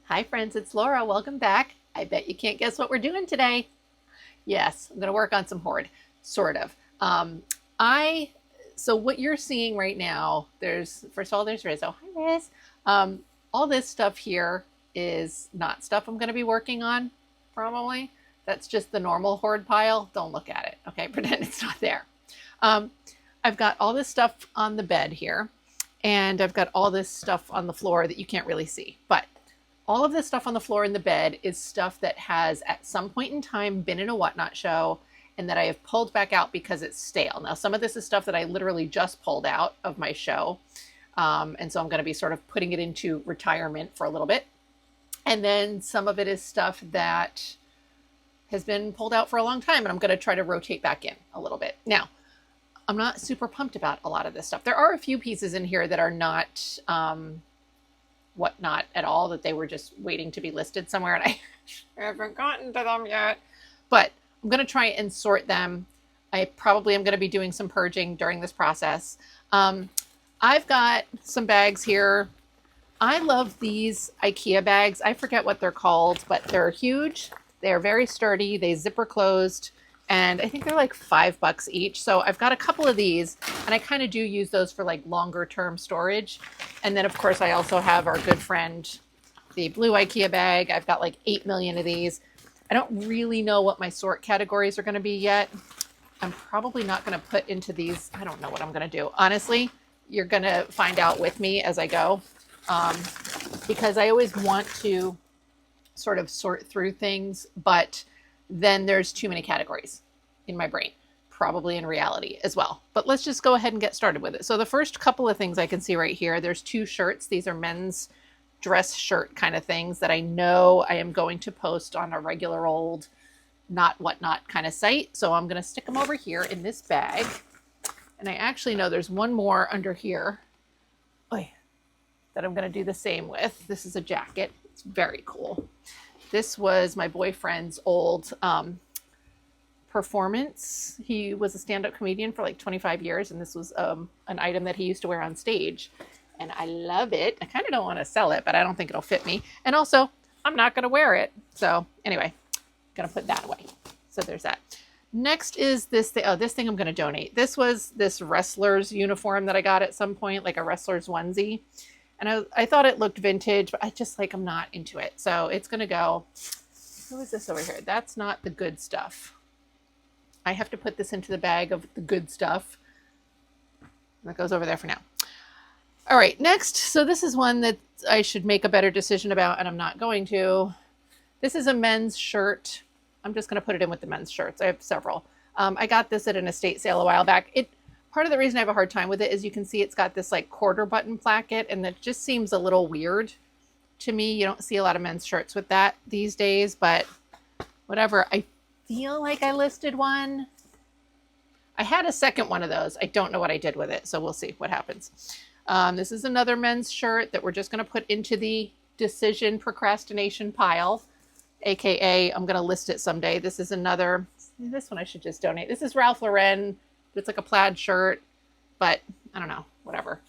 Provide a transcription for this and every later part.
Hi friends, it's Laura. Welcome back. I bet you can't guess what we're doing today. Yes, I'm going to work on some Hoard, sort of. I so what you're seeing right now, there's first of all there's Rizzo. Hi Riz. All this stuff here is not stuff I'm going to be working on, probably. That's just the normal Hoard pile. Don't look at it. Okay, pretend it's not there. Um, I've got all this stuff on the bed here, and I've got all this stuff on the floor that you can't really see, but all of this stuff on the floor in the bed is stuff that has at some point in time been in a whatnot show and that I have pulled back out because it's stale. Now, some of this is stuff that I literally just pulled out of my show. And so I'm going to be sort of putting it into retirement for a little bit. And then some of it is stuff that has been pulled out for a long time and I'm going to try to rotate back in a little bit. Now, I'm not super pumped about a lot of this stuff. There are a few pieces in here that are not whatnot at all, that they were just waiting to be listed somewhere and I haven't gotten to them yet. But I'm going to try and sort them. I probably am going to be doing some purging during this process. I've got some bags here. I love these IKEA bags. I forget what they're called, but they're huge. They're very sturdy. They zipper closed. And I think they're like $5 each. So I've got a couple of these and I kind of do use those for like longer term storage. And then of course I also have our good friend, the blue IKEA bag. I've got like 8 million of these. I don't really know what my sort categories are going to be yet. I'm probably not going to put into these. I don't know what I'm going to do. Honestly, you're going to find out with me as I go. Because I always want to sort of sort through things, but then there's too many categories in my brain, probably in reality as well. But let's just go ahead and get started with it. So the first couple of things I can see right here, there's 2 shirts. These are men's dress shirt kind of things that I know I am going to post on a regular old not whatnot kind of site. So I'm going to stick them over here in this bag. And I actually know there's one more under here that I'm going to do the same with. This is a jacket. It's very cool. This was my boyfriend's old performance. He was a stand-up comedian for like 25 years, and this was an item that he used to wear on stage. And I love it. I kind of don't want to sell it, but I don't think it'll fit me. And also, I'm not going to wear it. So anyway, I'm going to put that away. So there's that. Next is this thing. Oh, this thing I'm going to donate. This was this wrestler's uniform that I got at some point, like a wrestler's onesie. And I thought it looked vintage, but I'm not into it. So it's going to go. Who is this over here? That's not the good stuff. I have to put this into the bag of the good stuff. That goes over there for now. All right, next. So this is one that I should make a better decision about, and I'm not going to. This is a men's shirt. I'm just going to put it in with the men's shirts. I have several. I got this at an estate sale a while back. Part of the reason I have a hard time with it is you can see it's got this like quarter button placket, and that just seems a little weird to me. You don't see a lot of men's shirts with that these days, but whatever. I feel like I listed one. I had a second one of those. I don't know what I did with it, so we'll see what happens. This is another men's shirt that we're just going to put into the decision procrastination pile, aka I'm going to list it someday. This is another. This one I should just donate. This is Ralph Lauren. It's like a plaid shirt, but I don't know, whatever.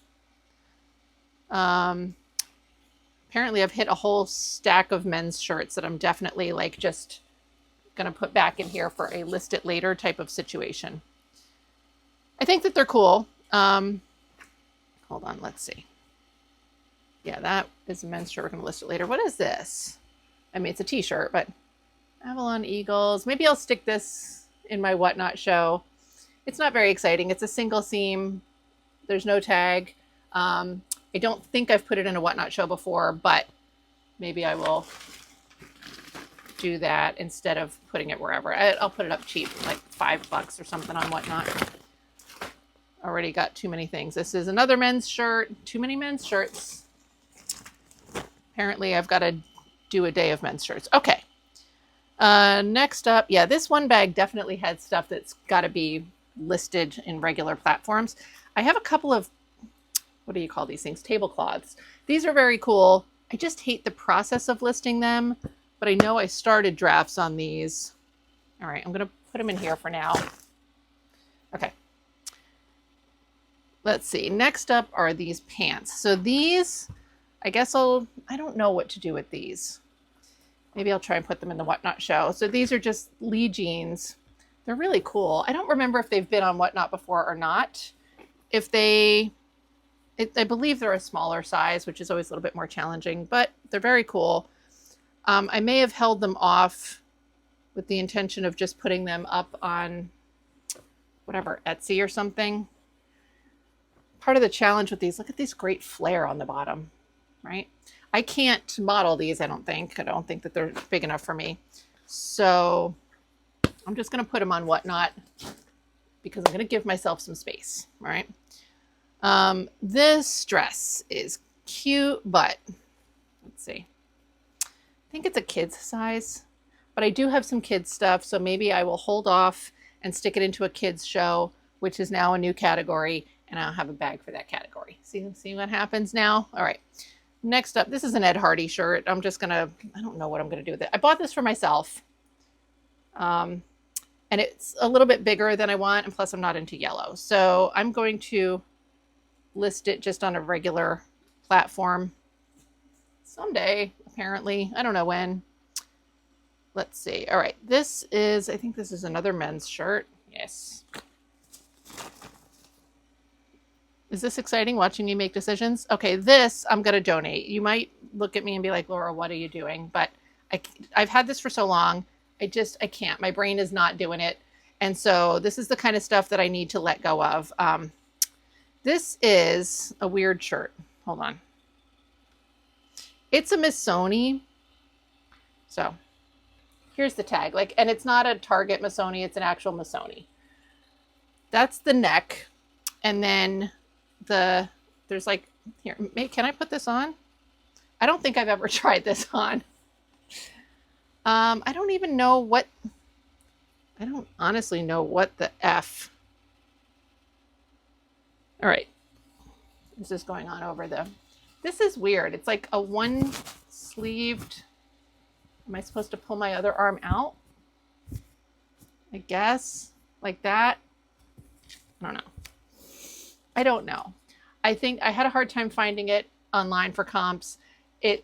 Apparently I've hit a whole stack of men's shirts that I'm definitely like just going to put back in here for a list it later type of situation. I think that they're cool. Hold on, let's see. Yeah, that is a men's shirt. We're going to list it later. What is this? I mean, it's a t-shirt, but Avalon Eagles. Maybe I'll stick this in my whatnot show. It's not very exciting. It's a single seam. There's no tag. I don't think I've put it in a whatnot show before, but maybe I will do that instead of putting it wherever. I'll put it up cheap, like $5 or something on whatnot. Already got too many things. This is another men's shirt. Too many men's shirts. Apparently I've got to do a day of men's shirts. Okay. Next up, yeah, this one bag definitely had stuff that's got to be listed in regular platforms. I have a couple of, what do you call these things? Tablecloths. These are very cool. I just hate the process of listing them, but I know I started drafts on these. All right, I'm going to put them in here for now. Okay. Let's see. Next up are these pants. So these I guess I don't know what to do with these. Maybe I'll try and put them in the Whatnot show. So these are just Lee jeans. They're really cool. I don't remember if they've been on Whatnot before or not. I believe they're a smaller size, which is always a little bit more challenging, but they're very cool. I may have held them off with the intention of just putting them up on whatever, Etsy or something. Part of the challenge with these, look at this great flare on the bottom, right? I can't model these, I don't think. I don't think that they're big enough for me. So I'm just going to put them on Whatnot because I'm going to give myself some space, right? This dress is cute, but let's see. I think it's a kid's size, but I do have some kids stuff. So maybe I will hold off and stick it into a kids show, which is now a new category. And I'll have a bag for that category. See what happens now? All right. Next up, this is an Ed Hardy shirt. I don't know what I'm going to do with it. I bought this for myself. And it's a little bit bigger than I want. And plus I'm not into yellow. So I'm going to list it just on a regular platform someday, apparently. I don't know when. Let's see. All right. I think this is another men's shirt. Yes. Is this exciting watching you make decisions? Okay, this I'm going to donate. You might look at me and be like, Laura, what are you doing? But I've had this for so long. I can't. My brain is not doing it. And so this is the kind of stuff that I need to let go of. This is a weird shirt. Hold on. It's a Missoni. So here's the tag. And it's not a Target Missoni. It's an actual Missoni. That's the neck. And then there's here, can I put this on? I don't think I've ever tried this on. I don't even know I don't honestly know what the F. All right. This is going on over this is weird. It's like a one sleeved. Am I supposed to pull my other arm out? I guess like that. I don't know. I think I had a hard time finding it online for comps. I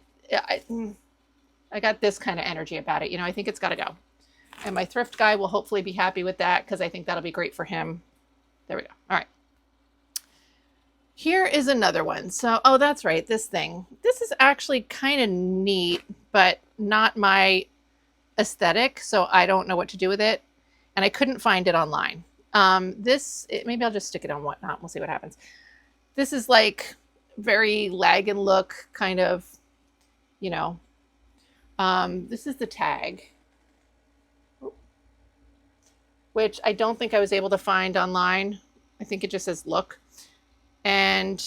got this kind of energy about it. I think it's got to go. And my thrift guy will hopefully be happy with that because I think that'll be great for him. There we go. All right. Here is another one. So, oh, that's right. This thing. This is actually kind of neat, but not my aesthetic. So I don't know what to do with it. And I couldn't find it online. Maybe I'll just stick it on Whatnot. We'll see what happens. This is like very lag and look kind of, this is the tag, which I don't think I was able to find online. I think it just says look. And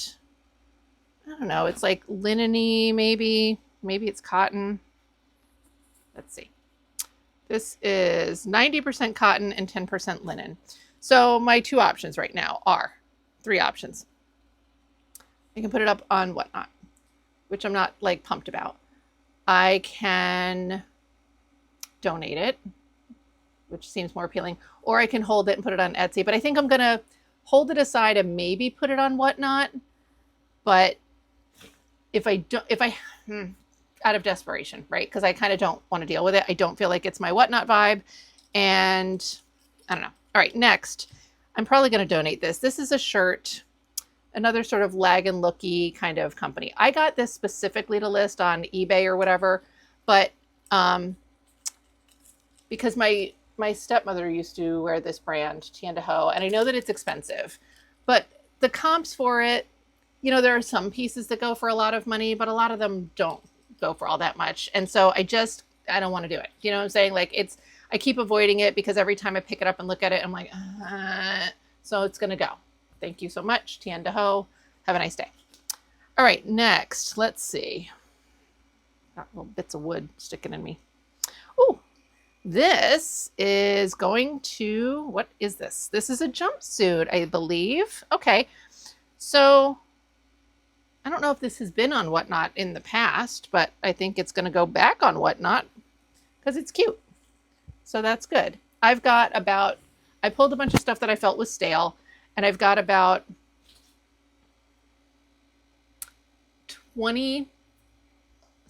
I don't know, it's like linen-y, maybe it's cotton. Let's see. This is 90% cotton and 10% linen. So my two options right now are three options. I can put it up on Whatnot, which I'm not pumped about. I can donate it, which seems more appealing, or I can hold it and put it on Etsy. But I think I'm going to hold it aside and maybe put it on Whatnot. But out of desperation, right? Because I kind of don't want to deal with it. I don't feel like it's my Whatnot vibe. And I don't know. All right, next, I'm probably going to donate this. This is a shirt, another sort of lag and looky kind of company. I got this specifically to list on eBay or whatever, but because my stepmother used to wear this brand, Tiandaho, and I know that it's expensive, but the comps for it, there are some pieces that go for a lot of money, but a lot of them don't go for all that much. And so I don't want to do it. You know what I'm saying? I keep avoiding it because every time I pick it up and look at it, I'm like, so it's going to go. Thank you so much, Tiandaho. Have a nice day. All right, next, let's see. Got little bits of wood sticking in me. Oh, this is going to, what is this? This is a jumpsuit, I believe. Okay, so I don't know if this has been on Whatnot in the past, but I think it's going to go back on Whatnot because it's cute. So that's good. I pulled a bunch of stuff that I felt was stale, and I've got about 20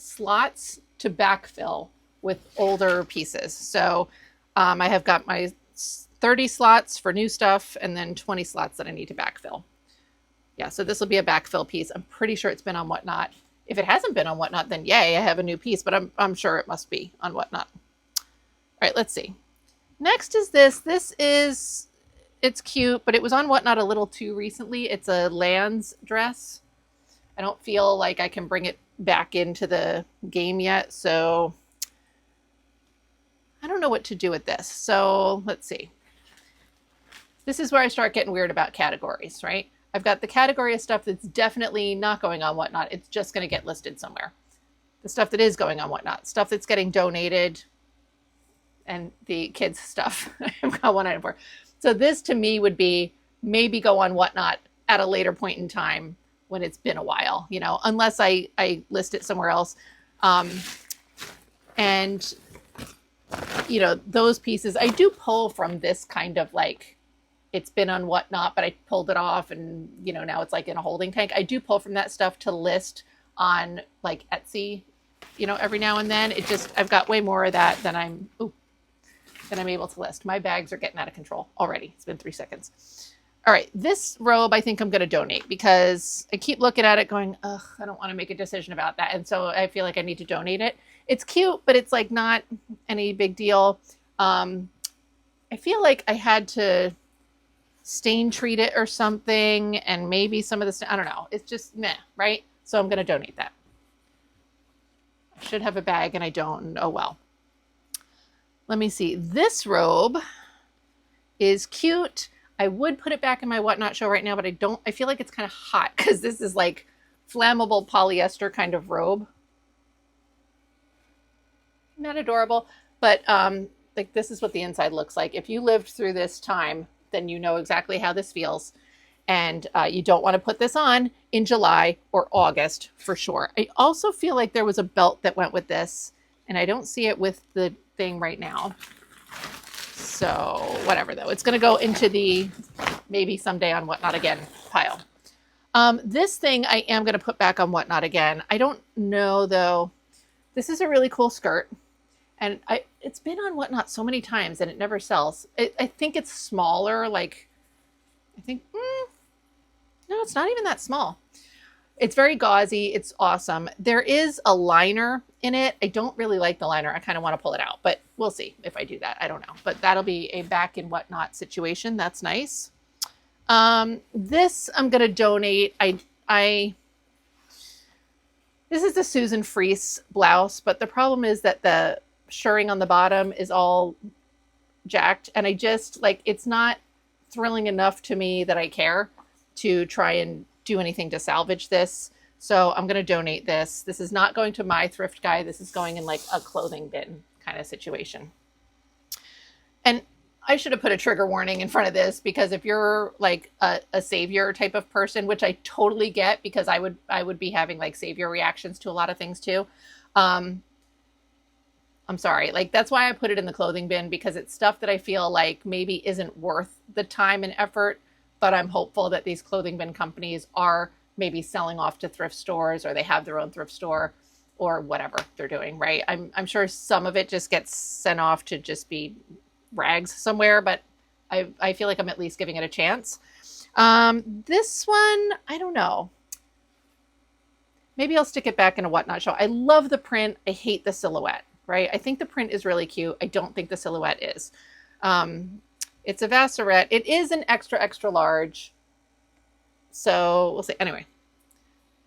slots to backfill with older pieces. So I have got my 30 slots for new stuff and then 20 slots that I need to backfill. Yeah, so this will be a backfill piece. I'm pretty sure it's been on Whatnot. If it hasn't been on Whatnot, then yay, I have a new piece, but I'm sure it must be on Whatnot. All right, let's see. Next is this. It's cute, but it was on Whatnot a little too recently. It's a Lands dress. I don't feel like I can bring it back into the game yet, so I don't know what to do with this. So let's see. This is where I start getting weird about categories, right? I've got the category of stuff that's definitely not going on Whatnot. It's just going to get listed somewhere. The stuff that is going on Whatnot, stuff that's getting donated, and the kids stuff. I've got one item for. So this to me would be maybe go on Whatnot at a later point in time when it's been a while, you know, unless I list it somewhere else. And, you know, those pieces, I do pull from this kind of like, it's been on Whatnot, but I pulled it off and, you know, now it's like in a holding tank. I do pull from that stuff to list on like Etsy, you know, every now and then. It just, I've got way more of that than I'm able to list. My bags are getting out of control already. It's been 3 seconds. All right, this robe I think I'm going to donate because I keep looking at it going, ugh, I don't want to make a decision about that. And so I feel like I need to donate it. It's cute, but it's like not any big deal. I feel like I had to stain treat it or something, and maybe some of the I don't know. It's just meh, right? So I'm going to donate that. I should have a bag and I don't. Oh well. Let me see. This robe is cute. I would put it back in my Whatnot show right now, but I don't. I feel like it's kind of hot because this is like flammable polyester kind of robe. Not adorable, but like this is what the inside looks like. If you lived through this time, then you know exactly how this feels. And you don't want to put this on in July or August for sure. I also feel like there was a belt that went with this, and I don't see it with the thing right now. So whatever though, it's going to go into the maybe someday on Whatnot again pile. This thing I am going to put back on Whatnot again. I don't know though. This is a really cool skirt. And it's been on Whatnot so many times and it never sells. I think it's smaller. Like, I think, no, it's not even that small. It's very gauzy. It's awesome. There is a liner in it. I don't really like the liner. I kind of want to pull it out, but we'll see if I do that. I don't know, but that'll be a back in Whatnot situation. That's nice. This I'm going to donate. This is the Susan Fries blouse, but the problem is that the shirring on the bottom is all jacked, and I just like, it's not thrilling enough to me that I care to try and do anything to salvage this. So I'm going to donate this. This is not going to my thrift guy. This is going in like a clothing bin kind of situation. And I should have put a trigger warning in front of this, because if you're like a savior type of person, which I totally get, because I would be having like savior reactions to a lot of things too. I'm sorry. Like, that's why I put it in the clothing bin, because it's stuff that I feel like maybe isn't worth the time and effort, but I'm hopeful that these clothing bin companies are maybe selling off to thrift stores, or they have their own thrift store, or whatever they're doing, right? I'm sure some of it just gets sent off to just be rags somewhere, but I feel like I'm at least giving it a chance. This one, I don't know. Maybe I'll stick it back in a Whatnot show. I love the print. I hate the silhouette, right? I think the print is really cute. I don't think the silhouette is. It's a Vassarette. It is an extra, extra large. So we'll see. Anyway,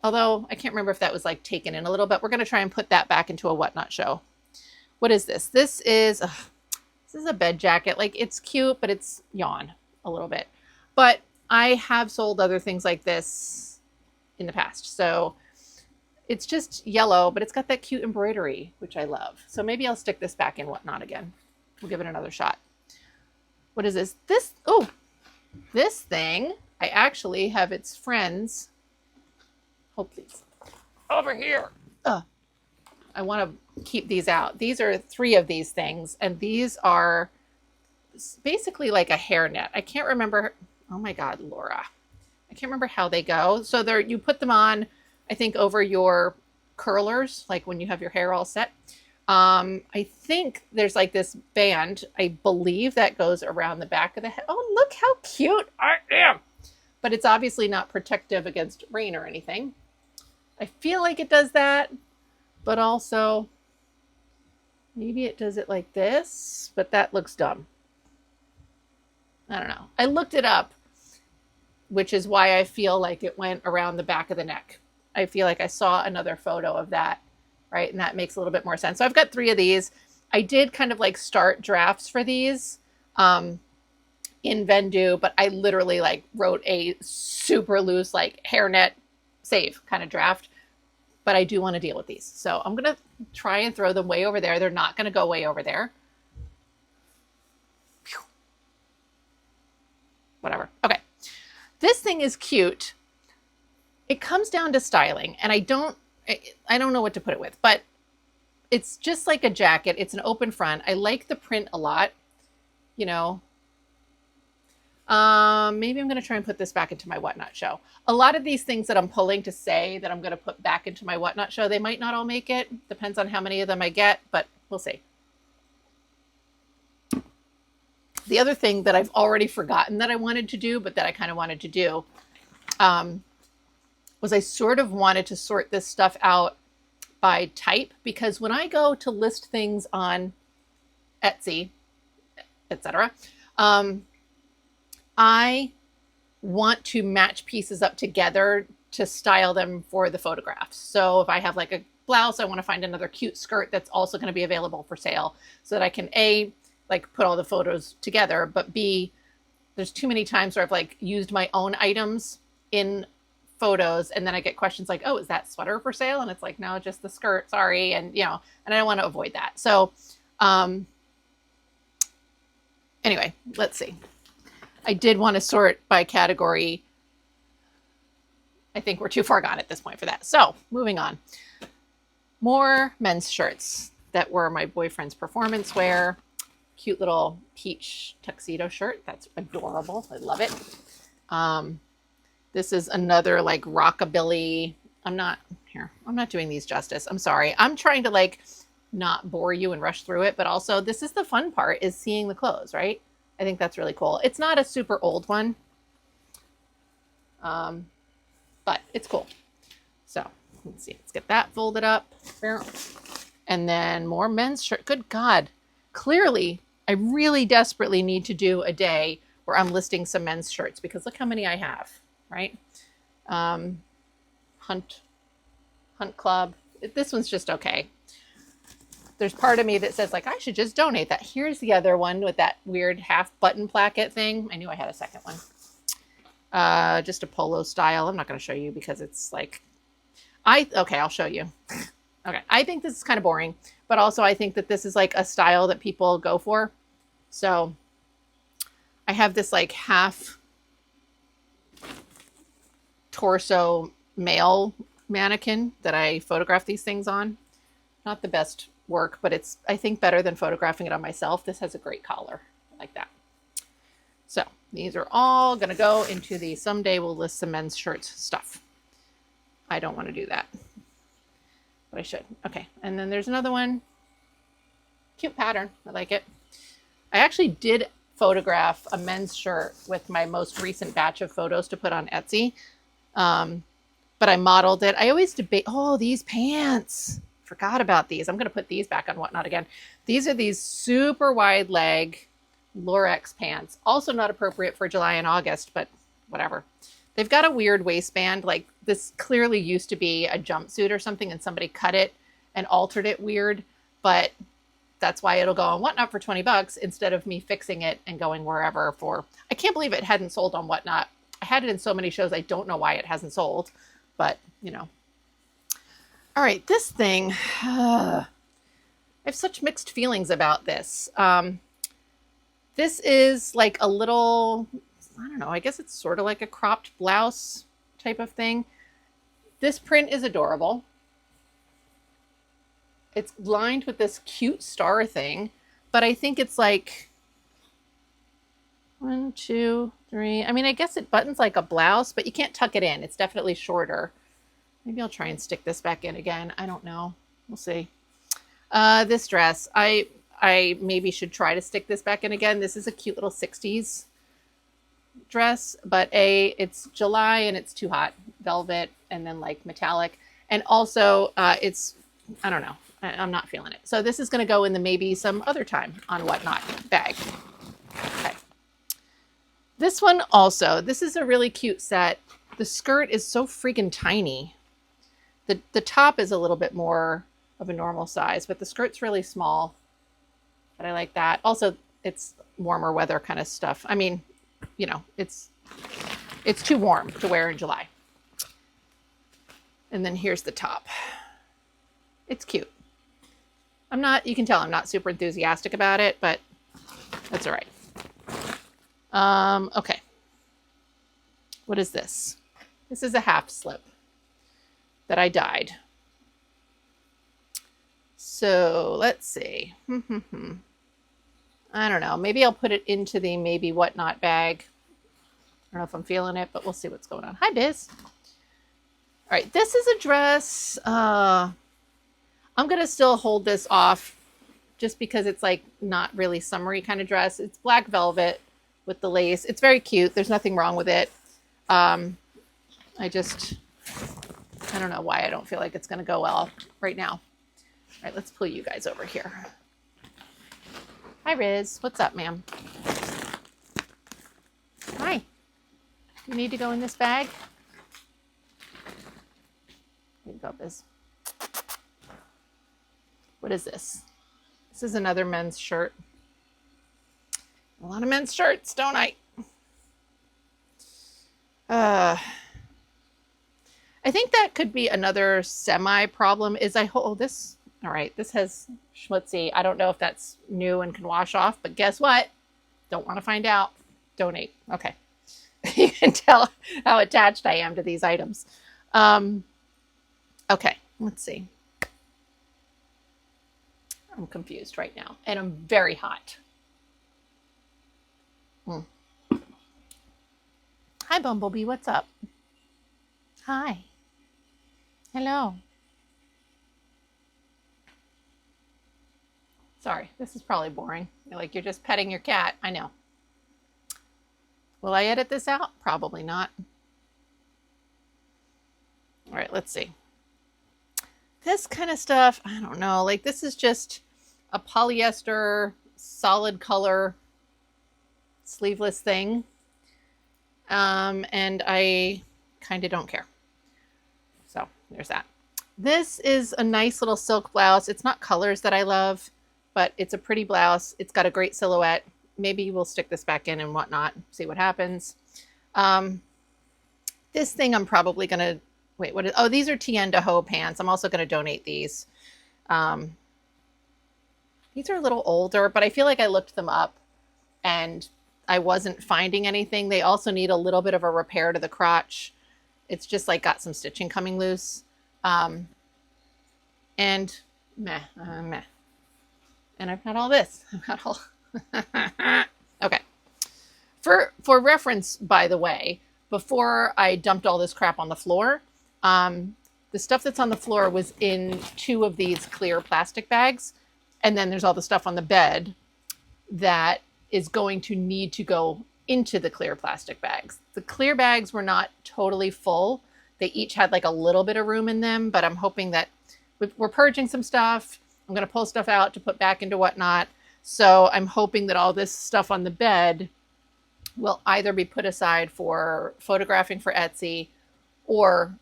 although I can't remember if that was like taken in a little bit. We're going to try and put that back into a Whatnot show. What is this? This is a bed jacket. Like, it's cute, but it's yawn a little bit. But I have sold other things like this in the past. So it's just yellow, but it's got that cute embroidery, which I love. So maybe I'll stick this back in Whatnot again. We'll give it another shot. What is this? This thing, I actually have its friends. Oh, please. Over here. I want to keep these out. These are 3 of these things, and these are basically like a hairnet. I can't remember. Oh my God, Laura. I can't remember how they go. So you put them on, I think, over your curlers, like when you have your hair all set. I think there's like this band, I believe, that goes around the back of the head. Oh, look how cute I am. But it's obviously not protective against rain or anything. I feel like it does that, but also maybe it does it like this, but that looks dumb. I don't know. I looked it up, which is why I feel like it went around the back of the neck. I feel like I saw another photo of that, right? And that makes a little bit more sense. So I've got 3 of these. I did kind of like start drafts for these in Vendu, but I literally like wrote a super loose like hairnet save kind of draft. But I do want to deal with these. So I'm going to try and throw them way over there. They're not going to go way over there. Whatever. Okay. This thing is cute. It comes down to styling, and I don't know what to put it with, but it's just like a jacket. It's an open front. I like the print a lot, you know. Maybe I'm going to try and put this back into my Whatnot show. A lot of these things that I'm pulling to say that I'm going to put back into my Whatnot show, they might not all make it. Depends on how many of them I get, but we'll see. The other thing that I've already forgotten that I wanted to do, but that I kind of wanted to do, was I sort of wanted to sort this stuff out by type, because when I go to list things on Etsy, etc., I want to match pieces up together to style them for the photographs. So if I have like a blouse, I want to find another cute skirt that's also going to be available for sale so that I can A, like put all the photos together, but B, there's too many times where I've like used my own items in photos and then I get questions like, oh, is that sweater for sale? And it's like, no, just the skirt, sorry. And you know, and I don't want to avoid that. So anyway, let's see. I did want to sort by category. I think we're too far gone at this point for that. So moving on. More men's shirts that were my boyfriend's performance wear. Cute little peach tuxedo shirt. That's adorable. I love it. This is another like rockabilly. I'm not doing these justice. I'm sorry. I'm trying to like not bore you and rush through it, but also this is the fun part, is seeing the clothes, right? I think that's really cool. It's not a super old one, but it's cool. So let's see. Let's get that folded up. And then more men's shirt. Good God. Clearly, I really desperately need to do a day where I'm listing some men's shirts, because look how many I have, right? Hunt Club. This one's just okay. There's part of me that says like, I should just donate that. Here's the other one with that weird half button placket thing. I knew I had a second one. Just a polo style. I'm not going to show you because it's like, okay, I'll show you. Okay. I think this is kind of boring, but also I think that this is like a style that people go for. So I have this like half torso male mannequin that I photograph these things on. Not the best work, but it's, I think, better than photographing it on myself. This has a great collar like that. So these are all going to go into the someday we'll list some men's shirts stuff. I don't want to do that, but I should. Okay. And then there's another one. Cute pattern. I like it. I actually did photograph a men's shirt with my most recent batch of photos to put on Etsy. But I modeled it. I always debate, oh, these pants. Forgot about these. I'm going to put these back on Whatnot again. These are these super wide leg Lurex pants. Also not appropriate for July and August, but whatever. They've got a weird waistband. Like this clearly used to be a jumpsuit or something and somebody cut it and altered it weird, but that's why it'll go on Whatnot for 20 bucks instead of me fixing it and going wherever for, I can't believe it hadn't sold on Whatnot. I had it in so many shows. I don't know why it hasn't sold, but you know. All right, this thing, I have such mixed feelings about this. This is like a little, I don't know, I guess it's sort of like a cropped blouse type of thing. This print is adorable. It's lined with this cute star thing, but I think it's like 1, 2, 3. I mean, I guess it buttons like a blouse, but you can't tuck it in. It's definitely shorter. Maybe I'll try and stick this back in again. I don't know. We'll see. This dress, I maybe should try to stick this back in again. This is a cute little 60s dress, but it's July and it's too hot. Velvet and then like metallic. And also it's, I don't know. I'm not feeling it. So this is going to go in the maybe some other time on Whatnot bag. Okay. This one also, this is a really cute set. The skirt is so freaking tiny. The top is a little bit more of a normal size, but the skirt's really small. But I like that. Also, it's warmer weather kind of stuff. I mean, you know, it's too warm to wear in July. And then here's the top. It's cute. You can tell I'm not super enthusiastic about it, but that's all right. Okay. What is this? This is a half slip that I dyed. So let's see. I don't know. Maybe I'll put it into the maybe Whatnot bag. I don't know if I'm feeling it, but we'll see what's going on. Hi, Biz. All right. This is a dress. I'm going to still hold this off just because it's like not really summery kind of dress. It's black velvet with the lace. It's very cute. There's nothing wrong with it. I don't know why I don't feel like it's going to go well right now. All right, let's pull you guys over here. Hi, Riz. What's up, ma'am? Hi. You need to go in this bag? Here you go, Biz. What is this? This is another men's shirt. A lot of men's shirts, don't I? I think that could be another semi problem is this. All right, this has schmutzy. I don't know if that's new and can wash off, but guess what? Don't want to find out. Donate. Okay. You can tell how attached I am to these items. Okay, let's see. I'm confused right now, and I'm very hot. Hi, Bumblebee. What's up? Hi. Hello. Sorry, this is probably boring. You're just petting your cat. I know. Will I edit this out? Probably not. All right, let's see. This kind of stuff, I don't know. This is just a polyester solid color sleeveless thing. And I kind of don't care. So there's that. This is a nice little silk blouse. It's not colors that I love, but it's a pretty blouse. It's got a great silhouette. Maybe we'll stick this back in and whatnot, see what happens. This thing I'm probably going to, these are Tiendaho pants. I'm also going to donate these. These are a little older, but I feel like I looked them up and I wasn't finding anything. They also need a little bit of a repair to the crotch. It's just got some stitching coming loose. And meh. And I've got all this. I've got all. Okay. For reference, by the way, before I dumped all this crap on the floor, the stuff that's on the floor was in 2 of these clear plastic bags. And then there's all the stuff on the bed that is going to need to go into the clear plastic bags. The clear bags were not totally full. They each had a little bit of room in them, but I'm hoping that we're purging some stuff. I'm going to pull stuff out to put back into Whatnot. So I'm hoping that all this stuff on the bed will either be put aside for photographing for Etsy or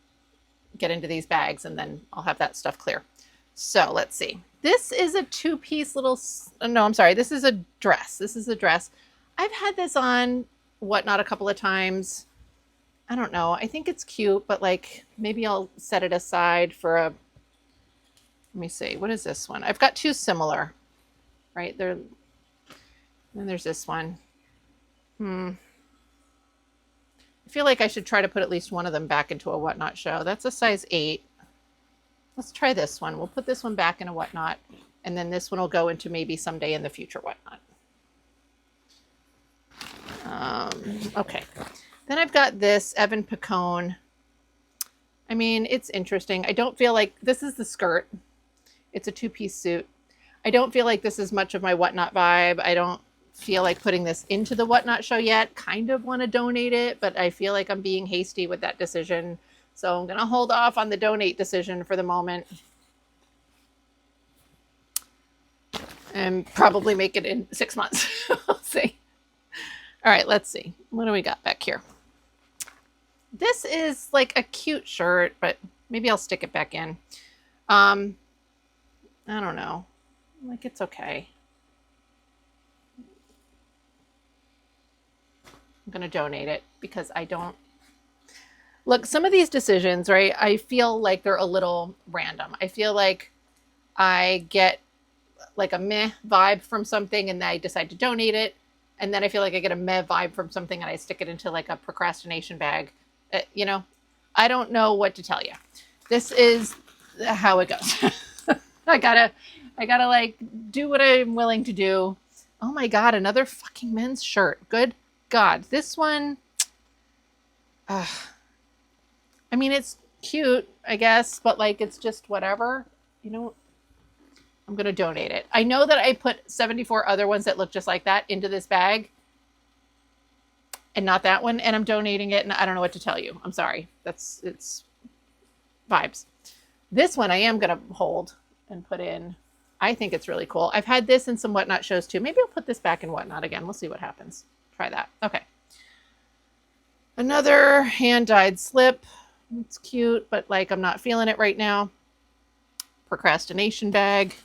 get into these bags, and then I'll have that stuff clear. So let's see. This is a 2-piece little, no, I'm sorry. This is a dress. This is a dress. I've had this on Whatnot a couple of times. I don't know. I think it's cute, but maybe I'll set it aside for let me see. What is this one? I've got 2 similar, right? Then there's this one. I feel like I should try to put at least one of them back into a Whatnot show. That's a size 8. Let's try this one. We'll put this one back in a Whatnot, and then this one will go into maybe someday in the future Whatnot. Okay. Then I've got this Evan Picone. I mean, it's interesting. I don't feel like this is the skirt. It's a two-piece suit. I don't feel like this is much of my Whatnot vibe. I don't feel like putting this into the Whatnot show yet. Kind of want to donate it, but I feel like I'm being hasty with that decision. So I'm going to hold off on the donate decision for the moment. And probably make it in 6 months. We'll see. All right, let's see. What do we got back here? This is like a cute shirt, but maybe I'll stick it back in. I don't know. Like, it's okay. I'm going to donate it because I don't... Look, some of these decisions, right, I feel like they're a little random. I feel like I get like a meh vibe from something and I decide to donate it. And then I feel like I get a meh vibe from something and I stick it into like a procrastination bag. You know, I don't know what to tell you. This is how it goes. I gotta like do what I'm willing to do. Oh my God, another fucking men's shirt. Good God. This one, I mean, it's cute, I guess, but like, it's just whatever, you know. I'm going to donate it. I know that I put 74 other ones that look just like that into this bag and not that one. And I'm donating it. And I don't know what to tell you. I'm sorry. It's vibes. This one I am going to hold and put in. I think it's really cool. I've had this in some Whatnot shows too. Maybe I'll put this back in Whatnot again. We'll see what happens. Try that. Okay. Another hand-dyed slip. It's cute, but like I'm not feeling it right now. Procrastination bag.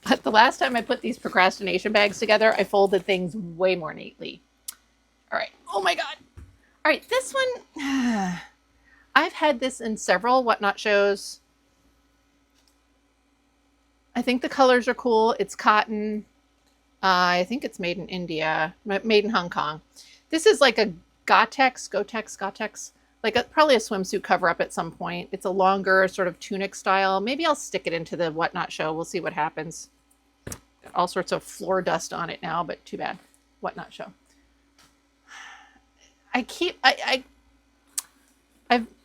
But the last time I put these procrastination bags together, I folded things way more neatly. All right. Oh my God. All right. This one, I've had this in several Whatnot shows. I think the colors are cool. It's cotton. I think it's made in India, made in Hong Kong. This is like a Gotex, like probably a swimsuit cover up at some point. It's a longer sort of tunic style. Maybe I'll stick it into the Whatnot show. We'll see what happens. Got all sorts of floor dust on it now, but too bad. Whatnot show. I'm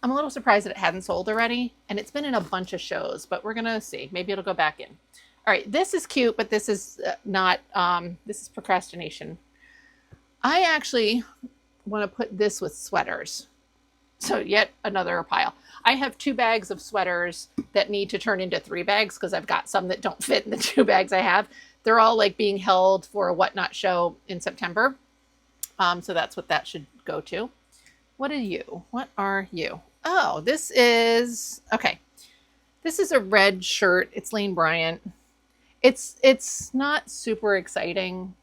a little surprised that it hadn't sold already, and it's been in a bunch of shows, but we're gonna see. Maybe it'll go back in. All right, this is cute, but this is not. This is procrastination. I actually want to put this with sweaters. So yet another pile. I have 2 bags of sweaters that need to turn into 3 bags because I've got some that don't fit in the 2 bags I have. They're all like being held for a Whatnot show in September. So that's what that should go to. What are you? What are you? Oh, this is, okay. This is a red shirt. It's Lane Bryant. It's not super exciting.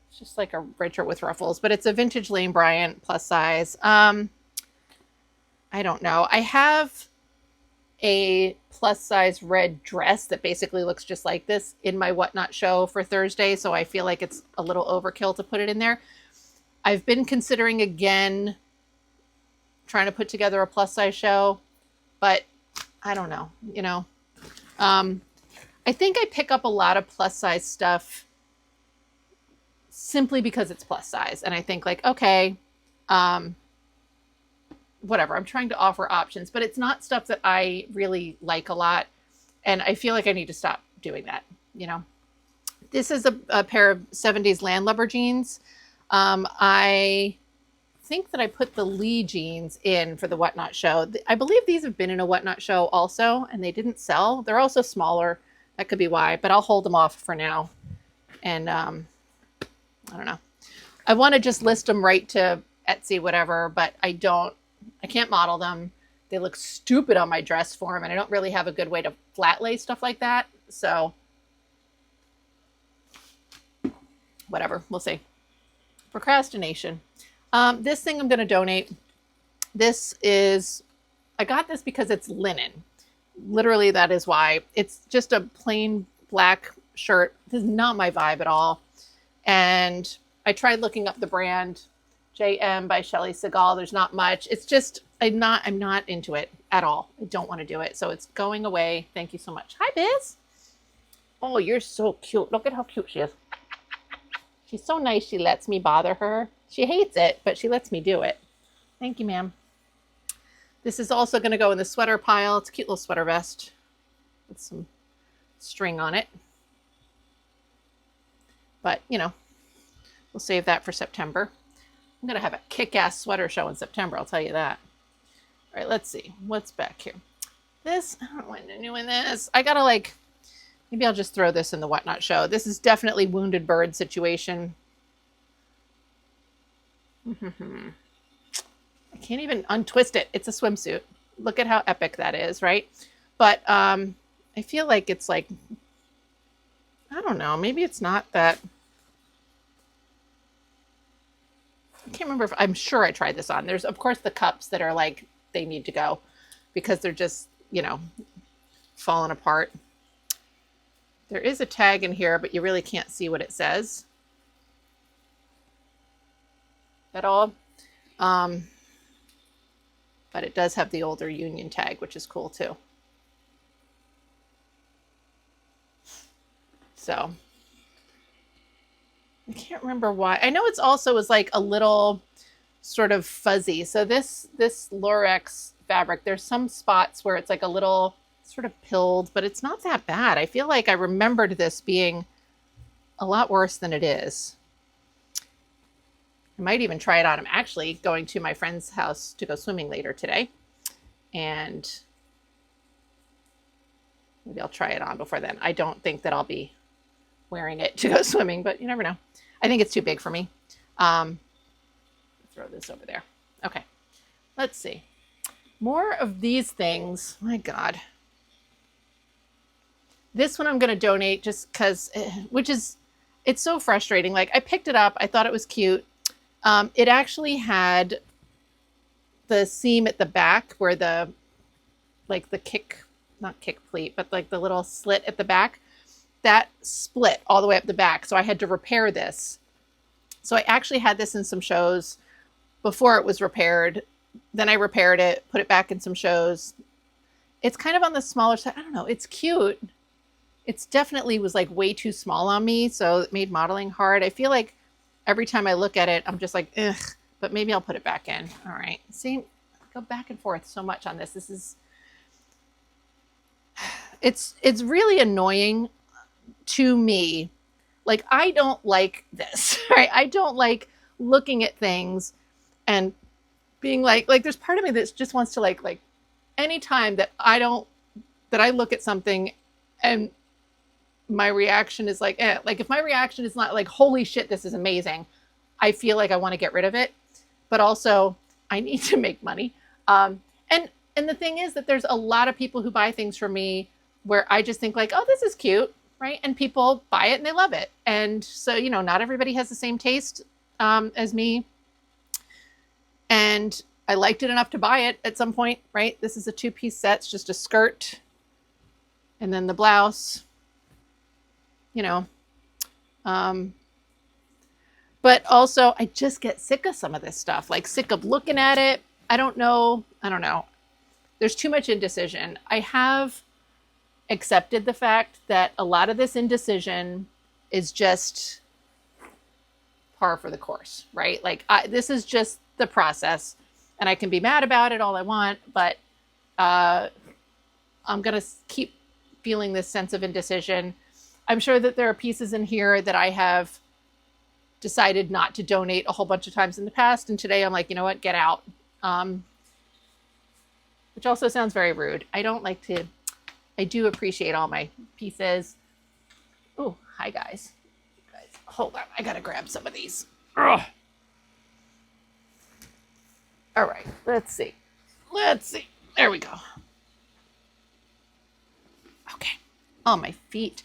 It's just like a red shirt with ruffles, but it's a vintage Lane Bryant plus size. I don't know. I have a plus size red dress that basically looks just like this in my Whatnot show for Thursday. So I feel like it's a little overkill to put it in there. I've been considering again trying to put together a plus size show, but I don't know, you know. I think I pick up a lot of plus size stuff simply because it's plus size. And I think like, okay, whatever, I'm trying to offer options, but it's not stuff that I really like a lot. And I feel like I need to stop doing that, you know. This is a pair of 70s Landlubber jeans. I think that I put the Lee jeans in for the Whatnot show. I believe these have been in a Whatnot show also, and they didn't sell. They're also smaller. That could be why, but I'll hold them off for now. And I don't know. I want to just list them right to Etsy, whatever, but I can't model them. They look stupid on my dress form, and I don't really have a good way to flat lay stuff like that. So whatever, we'll see. Procrastination. This thing I'm going to donate. This is, I got this because it's linen. Literally, that is why. It's just a plain black shirt. This is not my vibe at all. And I tried looking up the brand, JM by Shelley Segal. There's not much. It's just, I'm not into it at all. I don't want to do it. So it's going away. Thank you so much. Hi, Biz. Oh, you're so cute. Look at how cute she is. She's so nice. She lets me bother her. She hates it, but she lets me do it. Thank you, ma'am. This is also going to go in the sweater pile. It's a cute little sweater vest with some string on it. But, you know, we'll save that for September. I'm going to have a kick-ass sweater show in September, I'll tell you that. All right, let's see. What's back here? This, I don't want to doing this. I got to like, maybe I'll just throw this in the Whatnot show. This is definitely wounded bird situation. I can't even untwist it. It's a swimsuit. Look at how epic that is, right? But I feel like it's like, I don't know, maybe it's not that. I can't remember if, I'm sure I tried this on. There's, of course, the cups that are like, they need to go because they're just, you know, falling apart. There is a tag in here, but you really can't see what it says at all. But it does have the older Union tag, which is cool too. So I can't remember why. I know it's also was like a little sort of fuzzy. So this Lurex fabric, there's some spots where it's like a little sort of pilled, but it's not that bad. I feel like I remembered this being a lot worse than it is. I might even try it on. I'm actually going to my friend's house to go swimming later today, and maybe I'll try it on before then. I don't think that I'll be wearing it to go swimming, but you never know. I think it's too big for me. Throw this over there. Okay, let's see. More of these things. My God. This one I'm going to donate just because, which is, it's so frustrating. Like I picked it up. I thought it was cute. It actually had the seam at the back where the, like the kick, not kick pleat, but like the little slit at the back, that split all the way up the back. So I had to repair this. So I actually had this in some shows before it was repaired. Then I repaired it, put it back in some shows. It's kind of on the smaller side. I don't know. It's cute. It's definitely was like way too small on me. So it made modeling hard. I feel like every time I look at it, I'm just like, ugh, but maybe I'll put it back in. All right. See, I go back and forth so much on this. This is, it's really annoying to me. Like, I don't like this, right? I don't like looking at things and being like there's part of me that just wants to like anytime that I look at something and my reaction is like, like if my reaction is not like, holy shit, this is amazing, I feel like I want to get rid of it. But also I need to make money. And the thing is that there's a lot of people who buy things from me where I just think like, oh, this is cute, right? And people buy it and they love it. And so, you know, not everybody has the same taste as me. And I liked it enough to buy it at some point, right? This is a 2-piece set. It's just a skirt and then the blouse, you know. But also I just get sick of some of this stuff, like sick of looking at it. I don't know. There's too much indecision. I have accepted the fact that a lot of this indecision is just par for the course, right? Like this is just the process, and I can be mad about it all I want, but I'm going to keep feeling this sense of indecision. I'm sure that there are pieces in here that I have decided not to donate a whole bunch of times in the past. And today I'm like, you know what, get out. Which also sounds very rude. I don't like to, I do appreciate all my pieces. Oh, hi guys. Hold on. I got to grab some of these. Ugh. All right, let's see. There we go. Okay. Oh, my feet.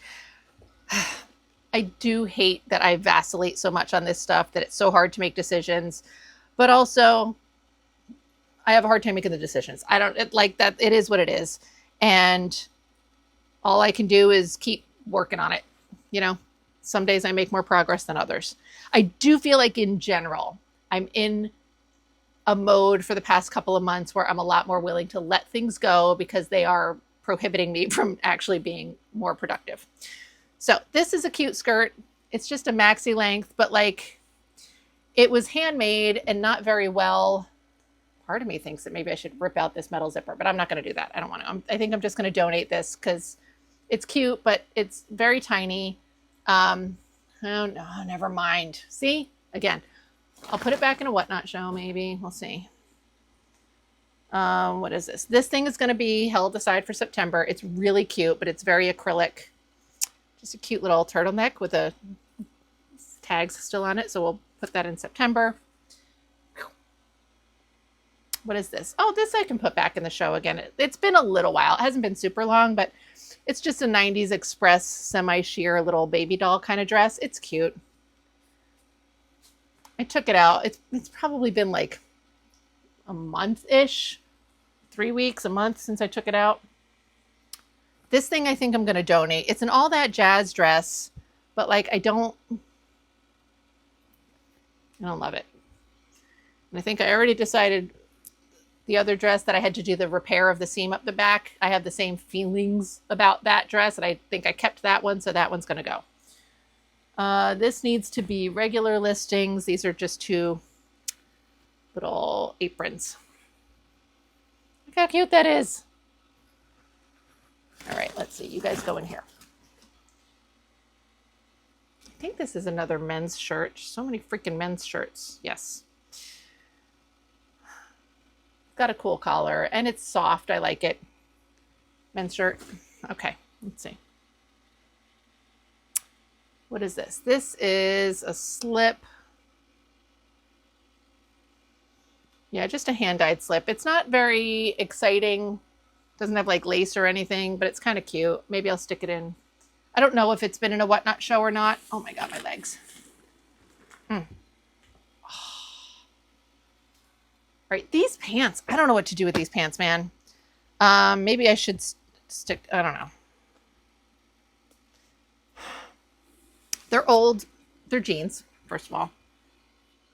I do hate that I vacillate so much on this stuff, that it's so hard to make decisions, but also I have a hard time making the decisions. I don't like that. It is what it is. And all I can do is keep working on it. You know, some days I make more progress than others. I do feel like in general, I'm in a mode for the past couple of months where I'm a lot more willing to let things go because they are prohibiting me from actually being more productive. So this is a cute skirt. It's just a maxi length, but like it was handmade and not very well, part of me thinks that maybe I should rip out this metal zipper, but I'm not going to do that. I don't want to. I think I'm just going to donate this because it's cute, but it's very tiny. Oh no, never mind. See, again, I'll put it back in a whatnot show. Maybe we'll see. What is this? This thing is going to be held aside for September. It's really cute, but it's very acrylic. Just a cute little turtleneck with a tags still on it. So we'll put that in September. What is this? Oh, this I can put back in the show again. It's been a little while. It hasn't been super long, but it's just a 90s Express semi-sheer little baby doll kind of dress. It's cute. I took it out. It's probably been like a month-ish, 3 weeks, a month since I took it out. This thing I think I'm going to donate. It's an all that jazz dress, but like I don't love it. And I think I already decided the other dress that I had to do the repair of the seam up the back. I have the same feelings about that dress, and I think I kept that one, so that one's going to go. This needs to be regular listings. These are just 2 little aprons. Look how cute that is. All right, let's see. You guys go in here. I think this is another men's shirt. So many freaking men's shirts. Yes. Got a cool collar, and it's soft. I like it. Men's shirt. Okay, let's see. What is this? This is a slip. Yeah, just a hand-dyed slip. It's not very exciting. Doesn't have like lace or anything, but it's kind of cute. Maybe I'll stick it in. I don't know if it's been in a whatnot show or not. Oh my God, my legs. Right, these pants, I don't know what to do with these pants, man. Maybe I should stick, I don't know. They're old. They're jeans, first of all.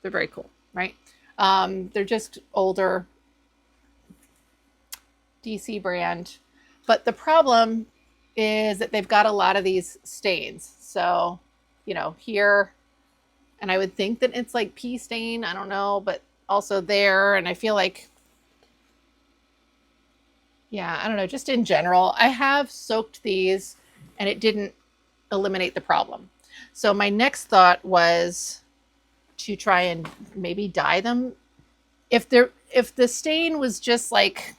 They're very cool, right? They're just older DC brand. But the problem is that they've got a lot of these stains. So, you know, here, and I would think that it's like pea stain. I don't know, but also there, and I feel like, yeah, I don't know, just in general, I have soaked these and it didn't eliminate the problem. So my next thought was to try and maybe dye them. If the stain was just like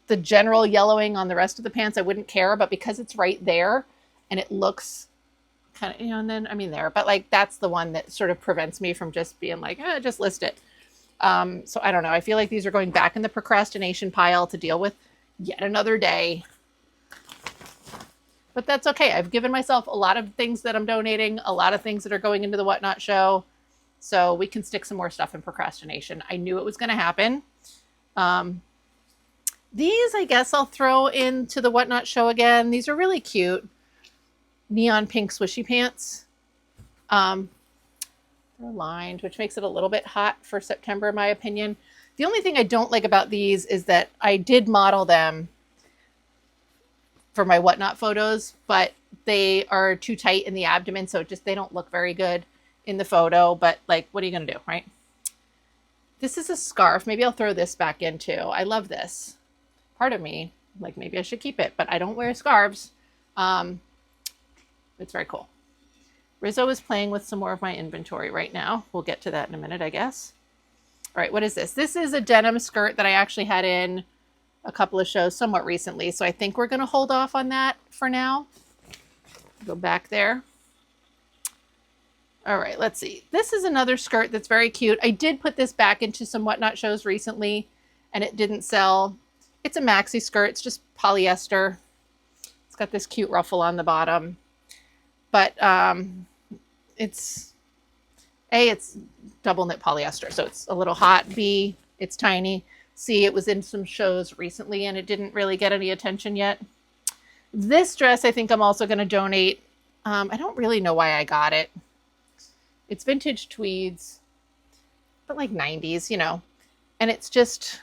the general yellowing on the rest of the pants, I wouldn't care, but because it's right there and it looks kind of, you know, and then, I mean there, but like that's the one that sort of prevents me from just being like, just list it. So I don't know. I feel like these are going back in the procrastination pile to deal with yet another day. But that's okay. I've given myself a lot of things that I'm donating, a lot of things that are going into the whatnot show. So we can stick some more stuff in procrastination. I knew it was going to happen. These, I guess I'll throw into the whatnot show again. These are really cute. Neon pink swishy pants. They're lined, which makes it a little bit hot for September, in my opinion. The only thing I don't like about these is that I did model them for my whatnot photos, but they are too tight in the abdomen, so they don't look very good in the photo. But like, what are you gonna do, right? This is a scarf. Maybe I'll throw this back in too. I love this. Part of me, like, maybe I should keep it, but I don't wear scarves. It's very cool. Rizzo is playing with some more of my inventory right now. We'll get to that in a minute, I guess. All right, what is this? This is a denim skirt that I actually had in a couple of shows somewhat recently. So I think we're going to hold off on that for now. Go back there. All right, let's see. This is another skirt that's very cute. I did put this back into some whatnot shows recently, and it didn't sell. It's a maxi skirt. It's just polyester. It's got this cute ruffle on the bottom. But it's double knit polyester, so it's a little hot. B, it's tiny. C, it was in some shows recently and it didn't really get any attention yet. This dress, I think I'm also going to donate. I don't really know why I got it. It's vintage tweeds, but like 90s, you know. And it's just,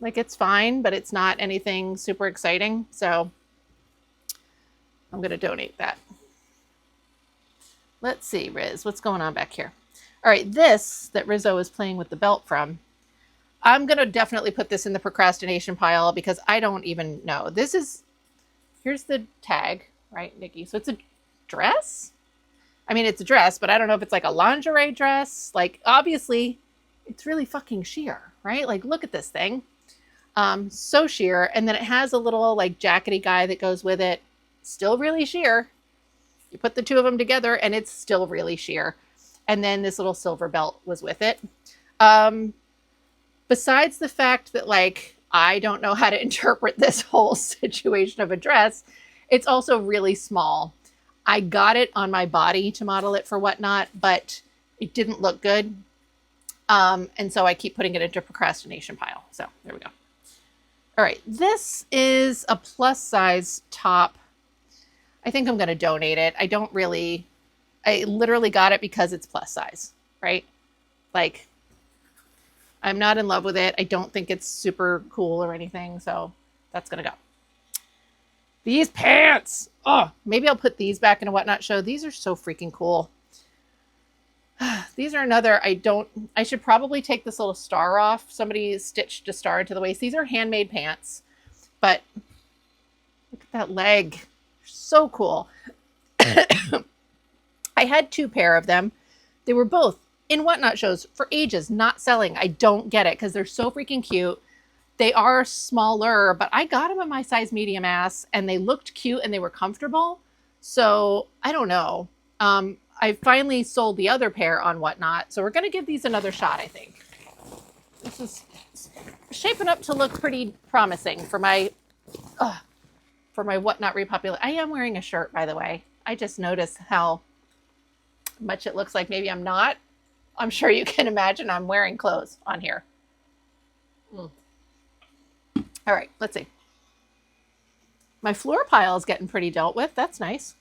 like, it's fine, but it's not anything super exciting. So I'm going to donate that. Let's see, Riz, what's going on back here? All right, this that Rizzo is playing with the belt from, I'm going to definitely put this in the procrastination pile because I don't even know. Here's the tag, right, Nikki? So it's a dress. I mean, it's a dress, but I don't know if it's like a lingerie dress. Like, obviously, it's really fucking sheer, right? Like, look at this thing. So sheer. And then it has a little like jackety guy that goes with it. Still really sheer. You put the two of them together and it's still really sheer. And then this little silver belt was with it. Besides the fact that like, I don't know how to interpret this whole situation of a dress, it's also really small. I got it on my body to model it for Whatnot, but it didn't look good. And so I keep putting it into procrastination pile. So there we go. All right. This is a plus size top. I think I'm going to donate it. I literally got it because it's plus size, right? Like, I'm not in love with it. I don't think it's super cool or anything. So that's going to go. These pants. Oh, maybe I'll put these back in a Whatnot show. These are so freaking cool. These are another, I should probably take this little star off. Somebody stitched a star into the waist. These are handmade pants, but look at that leg. So cool. I had 2 pair of them. They were both in Whatnot shows for ages, not selling. I don't get it because they're so freaking cute. They are smaller, but I got them in my size medium ass and they looked cute and they were comfortable. So I don't know. I finally sold the other pair on Whatnot. So we're going to give these another shot, I think. This is shaping up to look pretty promising for my Whatnot repopulation. I am wearing a shirt, by the way. I just noticed how much it looks like maybe I'm not. I'm sure you can imagine I'm wearing clothes on here. All right, let's see. My floor pile is getting pretty dealt with. That's nice.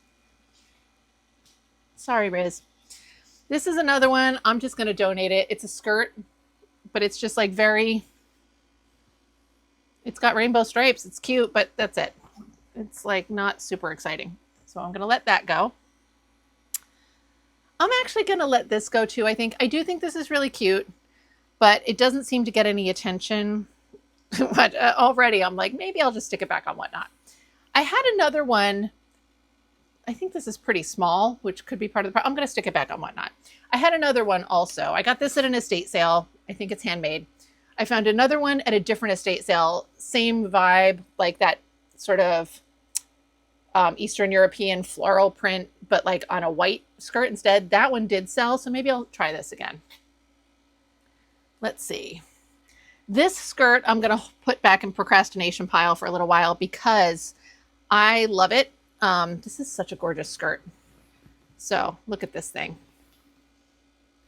Sorry, Riz. This is another one. I'm just going to donate it. It's a skirt, but it's just like it's got rainbow stripes. It's cute, but that's it. It's like not super exciting. So I'm going to let that go. I'm actually going to let this go too. I do think this is really cute, but it doesn't seem to get any attention. But already I'm like, maybe I'll just stick it back on Whatnot. I had another one. I think this is pretty small, which could be part of the problem. I'm going to stick it back on Whatnot. I had another one also. I got this at an estate sale. I think it's handmade. I found another one at a different estate sale. Same vibe, like that sort of Eastern European floral print, but like on a white skirt instead. That one did sell, so maybe I'll try this again. Let's see. This skirt I'm going to put back in procrastination pile for a little while because I love it. This is such a gorgeous skirt. So look at this thing.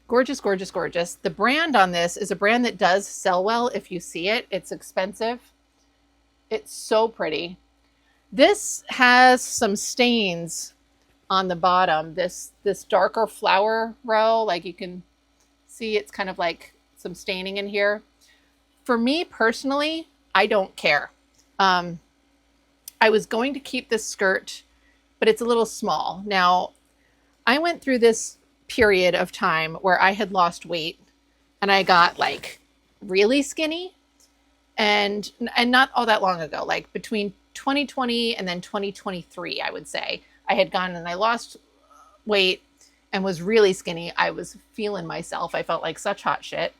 Gorgeous, gorgeous, gorgeous. The brand on this is a brand that does sell well if you see it. It's expensive. It's so pretty. This has some stains on the bottom. This darker flower row, like you can see it's kind of like some staining in here. For me personally, I don't care. I was going to keep this skirt, but it's a little small. Now, I went through this period of time where I had lost weight and I got like really skinny and not all that long ago, like between 2020 and then 2023, I would say. I had gone and I lost weight and was really skinny. I was feeling myself. I felt like such hot shit.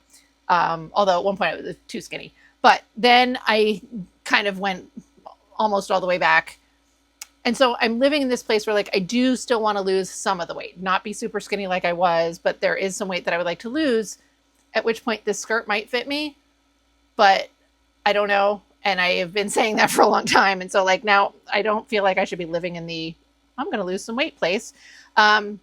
Although at one point I was too skinny, but then I kind of went almost all the way back. And so I'm living in this place where like, I do still want to lose some of the weight, not be super skinny like I was, but there is some weight that I would like to lose, at which point this skirt might fit me, but I don't know. And I have been saying that for a long time. And so like, now I don't feel like I should be living in the, I'm going to lose some weight place. I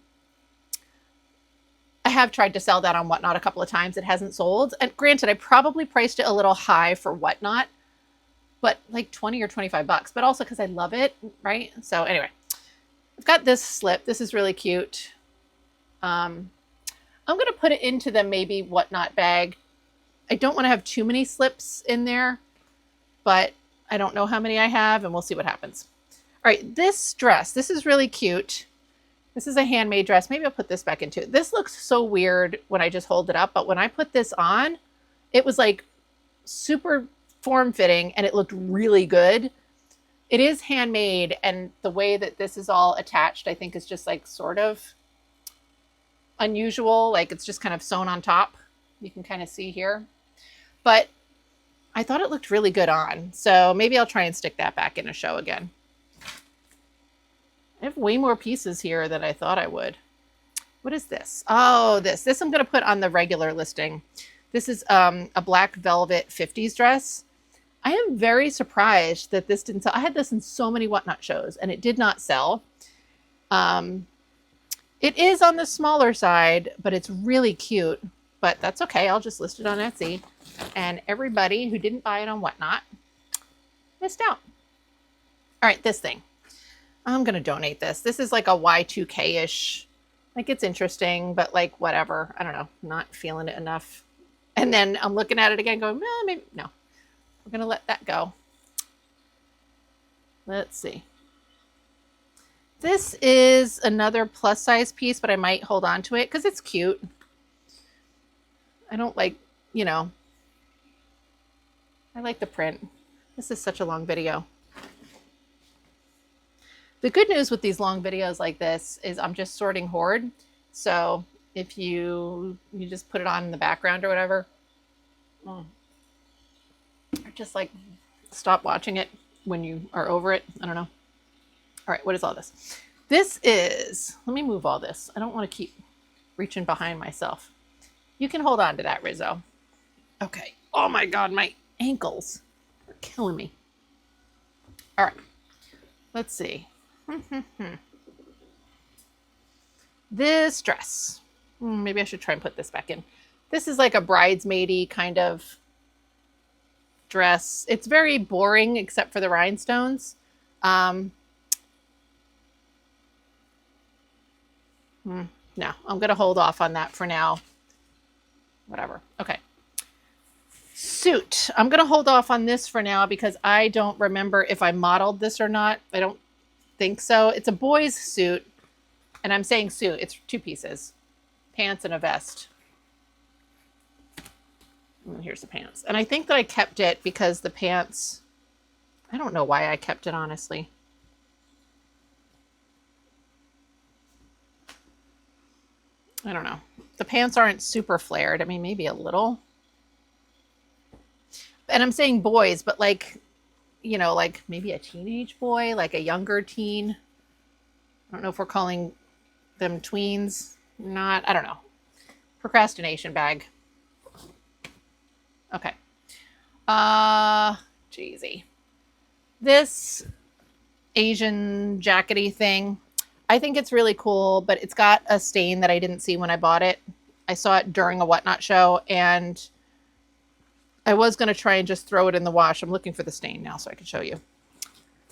have tried to sell that on Whatnot a couple of times. It hasn't sold. And granted, I probably priced it a little high for Whatnot, but like 20 or 25 bucks, but also because I love it, right? So anyway, I've got this slip. This is really cute. I'm going to put it into the maybe Whatnot bag. I don't want to have too many slips in there, but I don't know how many I have, and we'll see what happens. All right, this dress, this is really cute. This is a handmade dress. Maybe I'll put this back into it. This looks so weird when I just hold it up, but when I put this on, it was like super form-fitting, and it looked really good. It is handmade, and the way that this is all attached, I think, is just like sort of unusual. Like it's just kind of sewn on top. You can kind of see here. But I thought it looked really good on. So maybe I'll try and stick that back in a show again. I have way more pieces here than I thought I would. What is this? Oh, this I'm going to put on the regular listing. This is a black velvet 50s dress. I am very surprised that this didn't sell. I had this in so many Whatnot shows and it did not sell. It is on the smaller side, but it's really cute. But that's okay. I'll just list it on Etsy. And everybody who didn't buy it on Whatnot missed out. All right, this thing. I'm going to donate this. This is like a Y2K-ish. Like it's interesting, but like whatever. I don't know. Not feeling it enough. And then I'm looking at it again going, maybe no. We're going to let that go. Let's see. This is another plus size piece, but I might hold on to it because it's cute. I don't like, you know, I like the print. This is such a long video. The good news with these long videos like this is I'm just sorting Hoard. So if you just put it on in the background or whatever, or just like stop watching it when you are over it. I don't know. All right, what is all this? This is, let me move all this. I don't want to keep reaching behind myself. You can hold on to that, Rizzo. Okay. Oh my God, my ankles are killing me. All right, let's see. This dress. Maybe I should try and put this back in. This is like a bridesmaidy kind of dress. It's very boring except for the rhinestones. No, I'm going to hold off on that for now. Whatever. Okay. Suit. I'm going to hold off on this for now because I don't remember if I modeled this or not. I don't think so. It's a boy's suit. And I'm saying suit. It's 2 pieces. Pants and a vest. And here's the pants. And I think that I kept it because the pants, I don't know why I kept it, honestly. I don't know. The pants aren't super flared. I mean, maybe a little. And I'm saying boys, but like, you know, like maybe a teenage boy, like a younger teen. I don't know if we're calling them tweens. Not, I don't know. Procrastination bag. Okay. Jeezy. This Asian jackety thing, I think it's really cool, but it's got a stain that I didn't see when I bought it. I saw it during a Whatnot show, and I was going to try and just throw it in the wash. I'm looking for the stain now so I can show you.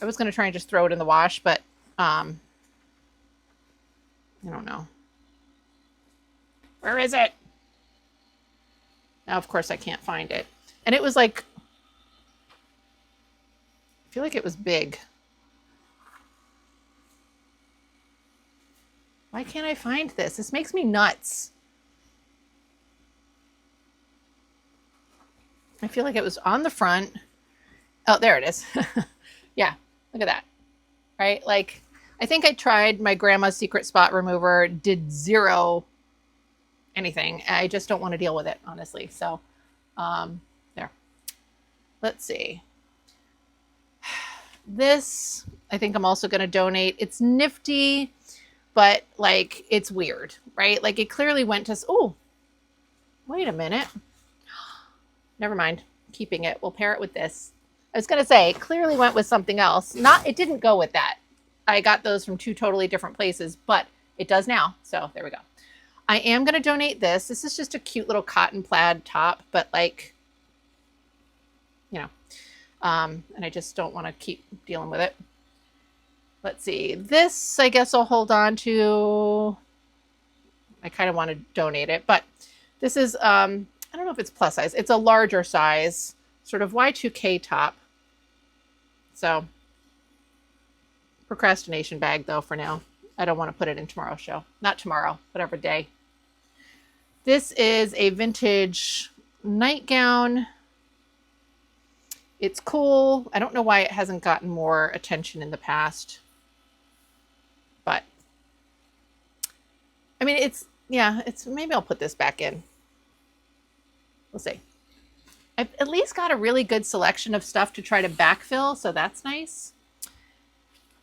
I was going to try and just throw it in the wash, but I don't know. Where is it? Now, of course, I can't find it. And it was like, I feel like it was big. Why can't I find this? This makes me nuts. I feel like it was on the front. Oh, there it is. Yeah, look at that. Right? Like, I think I tried my grandma's secret spot remover, did 0 anything. I just don't want to deal with it, honestly. So, there. Let's see. This, I think I'm also going to donate. It's nifty, but like, it's weird, right? Like, it clearly went to, oh, wait a minute. Never mind. Keeping it. We'll pair it with this. I was going to say, it clearly went with something else. It didn't go with that. I got those from 2 totally different places, but it does now. So there we go. I am going to donate this. This is just a cute little cotton plaid top, but like, you know, and I just don't want to keep dealing with it. Let's see. This, I guess I'll hold on to. I kind of want to donate it, but this is, I don't know if it's plus size. It's a larger size, sort of Y2K top. So, procrastination bag though for now. I don't want to put it in tomorrow's show. Not tomorrow, whatever day. This is a vintage nightgown. It's cool. I don't know why it hasn't gotten more attention in the past, but I mean, it's maybe I'll put this back in. We'll see. I've at least got a really good selection of stuff to try to backfill, so that's nice.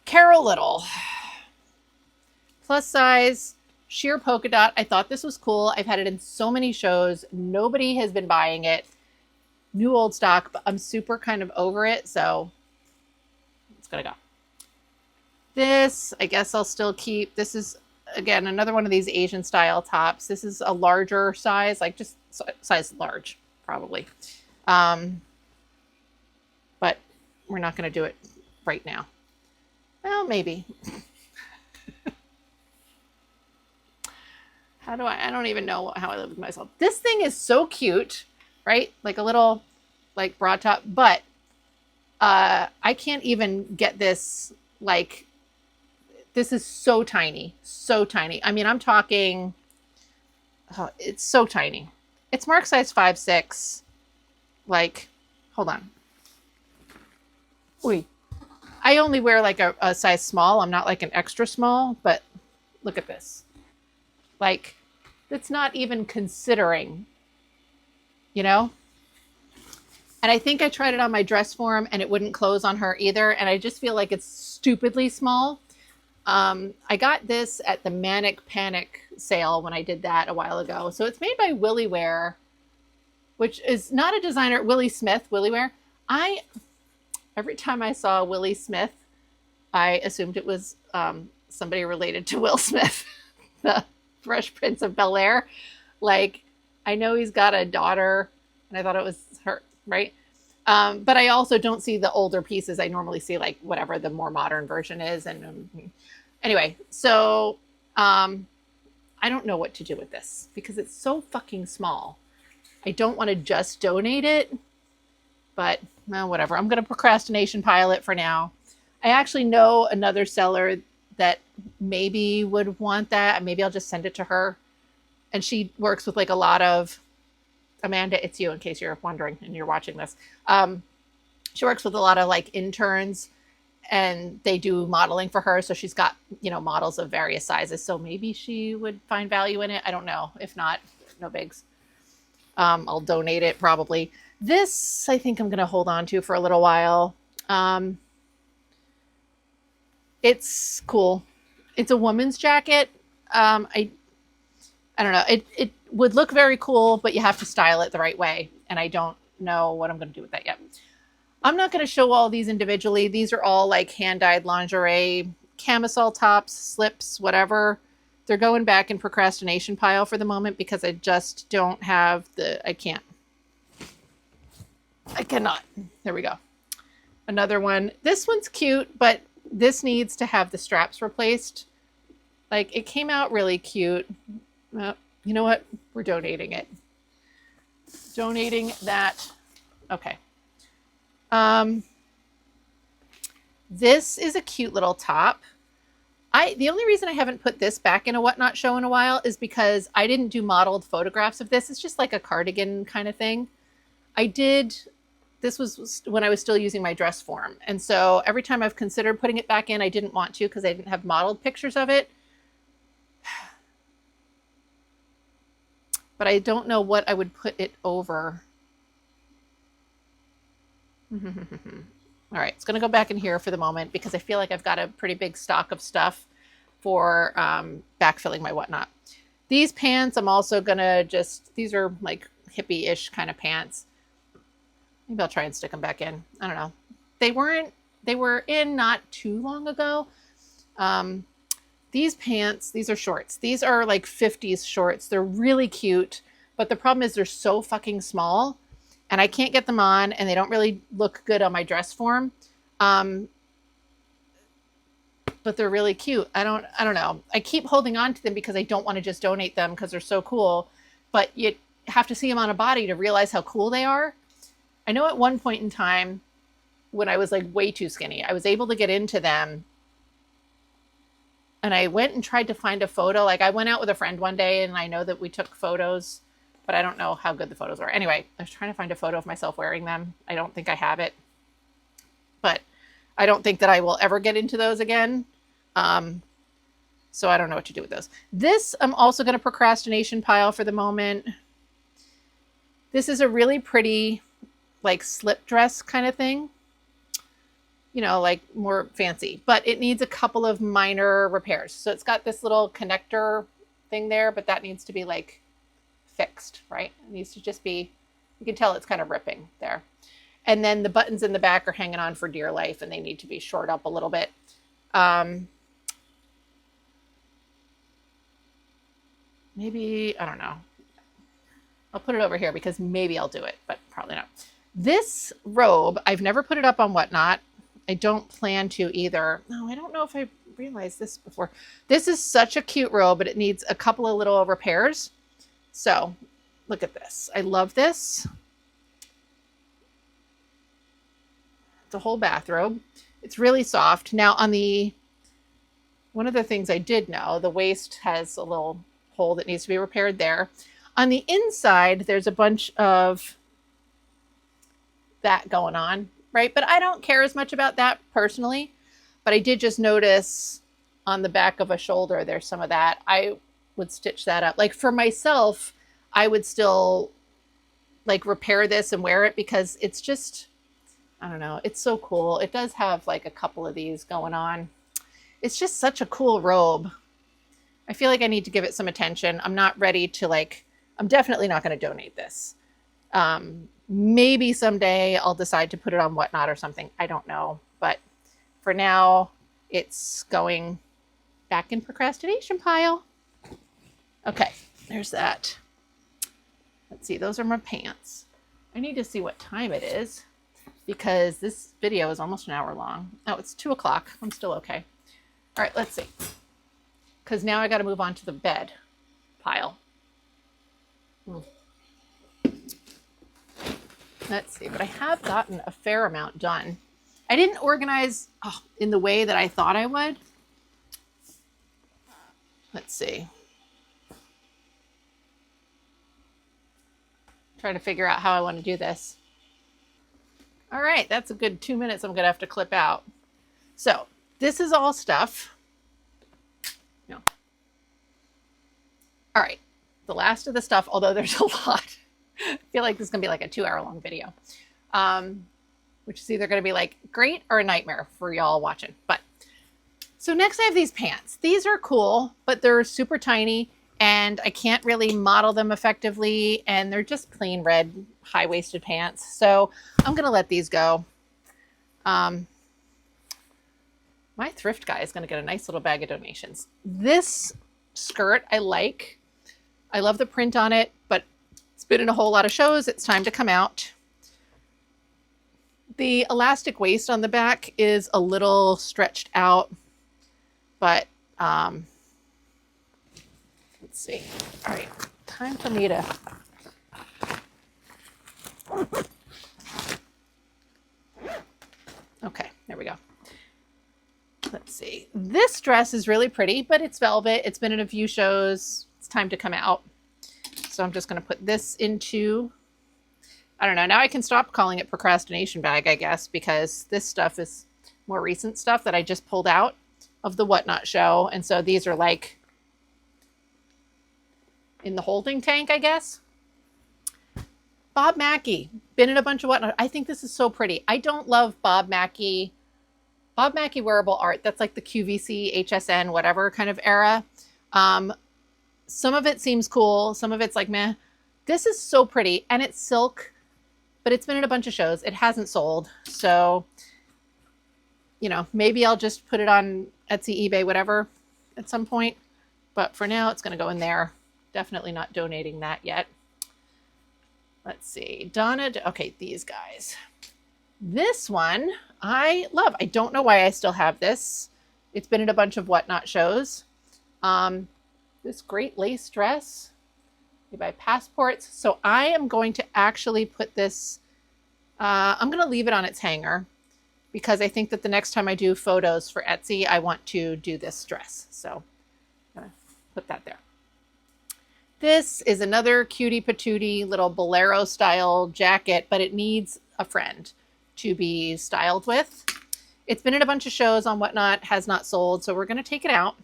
Carol Little. Plus size, sheer polka dot. I thought this was cool. I've had it in so many shows. Nobody has been buying it. New old stock, but I'm super kind of over it, so it's gonna go. This, I guess I'll still keep. This is, again, another one of these Asian style tops. This is a larger size, like just size large, probably. But we're not going to do it right now. Well, maybe. I don't even know how I live with myself. This thing is so cute, right? Like a little, like broad top, but I can't even get this, like, this is so tiny, so tiny. I mean, I'm talking, oh, it's so tiny. It's mark size 5'6". Like, hold on. Wait, I only wear like a size small. I'm not like an extra small, but look at this. Like, it's not even considering, you know? And I think I tried it on my dress form and it wouldn't close on her either. And I just feel like it's stupidly small. I got this at the Manic Panic sale when I did that a while ago. So it's made by Willie Wear, which is not a designer. Willie Smith, Willie Wear. Every time I saw Willie Smith, I assumed it was somebody related to Will Smith, the Fresh Prince of Bel-Air. Like, I know he's got a daughter, and I thought it was her, right? But I also don't see the older pieces. I normally see like whatever the more modern version is. And anyway, so I don't know what to do with this because it's so fucking small. I don't want to just donate it, but well, whatever. I'm going to procrastination pile it for now. I actually know another seller that maybe would want that. Maybe I'll just send it to her. And she works with like a lot of, Amanda, it's you in case you're wondering and you're watching this. She works with a lot of like interns and they do modeling for her. So she's got, you know, models of various sizes. So maybe she would find value in it. I don't know. If not, no bigs. I'll donate it probably. This, I think I'm going to hold on to for a little while. It's cool. It's a woman's jacket. I don't know. It would look very cool, but you have to style it the right way. And I don't know what I'm going to do with that yet. I'm not going to show all these individually. These are all like hand-dyed lingerie, camisole tops, slips, whatever. They're going back in procrastination pile for the moment because I just don't have I cannot. There we go. Another one. This one's cute, but this needs to have the straps replaced. Like, it came out really cute. Well, you know what? We're donating it. Donating that. Okay. This is a cute little top. The only reason I haven't put this back in a Whatnot show in a while is because I didn't do modeled photographs of this. It's just like a cardigan kind of thing. This was when I was still using my dress form. And so every time I've considered putting it back in, I didn't want to because I didn't have modeled pictures of it. But I don't know what I would put it over. All right, it's going to go back in here for the moment because I feel like I've got a pretty big stock of stuff for backfilling my Whatnot. These pants, I'm also going to these are like hippie-ish kind of pants. Maybe I'll try and stick them back in. I don't know. They were in not too long ago. These pants, these are shorts. These are like 50s shorts. They're really cute, but the problem is they're so fucking small and I can't get them on and they don't really look good on my dress form. But they're really cute. I don't know. I keep holding on to them because I don't want to just donate them because they're so cool, but you have to see them on a body to realize how cool they are. I know at one point in time when I was like way too skinny, I was able to get into them. And I went and tried to find a photo. Like I went out with a friend one day and I know that we took photos, but I don't know how good the photos were. Anyway, I was trying to find a photo of myself wearing them. I don't think I have it. I don't think that I will ever get into those again. So I don't know what to do with those. This I'm also going to procrastination pile for the moment. This is a really pretty like slip dress kind of thing. You know, like more fancy, but it needs a couple of minor repairs. So it's got this little connector thing there, but that needs to be like fixed, right? It needs to just be, you can tell it's kind of ripping there. And then the buttons in the back are hanging on for dear life and they need to be shored up a little bit. Maybe, I don't know. I'll put it over here because maybe I'll do it, but probably not. This robe, I've never put it up on Whatnot. I don't plan to either. No, I don't know if I realized this before. This is such a cute robe, but it needs a couple of little repairs. So look at this. I love this. It's a whole bathrobe. It's really soft. Now on the, one of the things I did know, the waist has a little hole that needs to be repaired there. On the inside, there's a bunch of that going on, right? But I don't care as much about that personally. But I did just notice on the back of a shoulder, there's some of that. I would stitch that up. Like for myself, I would still like repair this and wear it because it's just, I don't know, it's so cool. It does have like a couple of these going on. It's just such a cool robe. I feel like I need to give it some attention. I'm not ready to like, I'm definitely not going to donate this. Maybe someday I'll decide to put it on Whatnot or something. I don't know. But for now, it's going back in procrastination pile. Okay, there's that. Let's see, those are my pants. I need to see what time it is because this video is almost an hour long. Oh, it's 2 o'clock. I'm still okay. All right, let's see. Because now I got to move on to the bed pile. Let's see, but I have gotten a fair amount done. I didn't organize in the way that I thought I would. Let's see. Trying to figure out how I want to do this. All right, that's a good 2 minutes I'm going to have to clip out. So this is all stuff. No. All right, the last of the stuff, although there's a lot. I feel like this is going to be like a 2-hour-long video, which is either going to be like great or a nightmare for y'all watching. But so next I have these pants. These are cool, but they're super tiny and I can't really model them effectively. And they're just plain red high-waisted pants. So I'm going to let these go. My thrift guy is going to get a nice little bag of donations. This skirt I like. I love the print on it, but it's been in a whole lot of shows. It's time to come out. The elastic waist on the back is a little stretched out, but let's see. All right, time for me to... Okay, there we go. Let's see. This dress is really pretty, but it's velvet. It's been in a few shows. It's time to come out. So I'm just going to put this into, I don't know. Now I can stop calling it procrastination bag, I guess, because this stuff is more recent stuff that I just pulled out of the Whatnot show. And so these are like in the holding tank, I guess. Bob Mackie, been in a bunch of Whatnot. I think this is so pretty. I don't love Bob Mackie wearable art. That's like the QVC, HSN, whatever kind of era. Some of it seems cool. Some of it's like, meh. This is so pretty and it's silk, but it's been in a bunch of shows. It hasn't sold. So, you know, maybe I'll just put it on Etsy, eBay, whatever at some point. But for now, it's going to go in there. Definitely not donating that yet. Let's see. Donna. Okay, these guys. This one I love. I don't know why I still have this. It's been in a bunch of Whatnot shows. This great lace dress. You buy passports. So I am going to actually put this, I'm going to leave it on its hanger because I think that the next time I do photos for Etsy, I want to do this dress. So I'm going to put that there. This is another cutie patootie little bolero style jacket, but it needs a friend to be styled with. It's been in a bunch of shows on Whatnot, has not sold. So we're going to take it out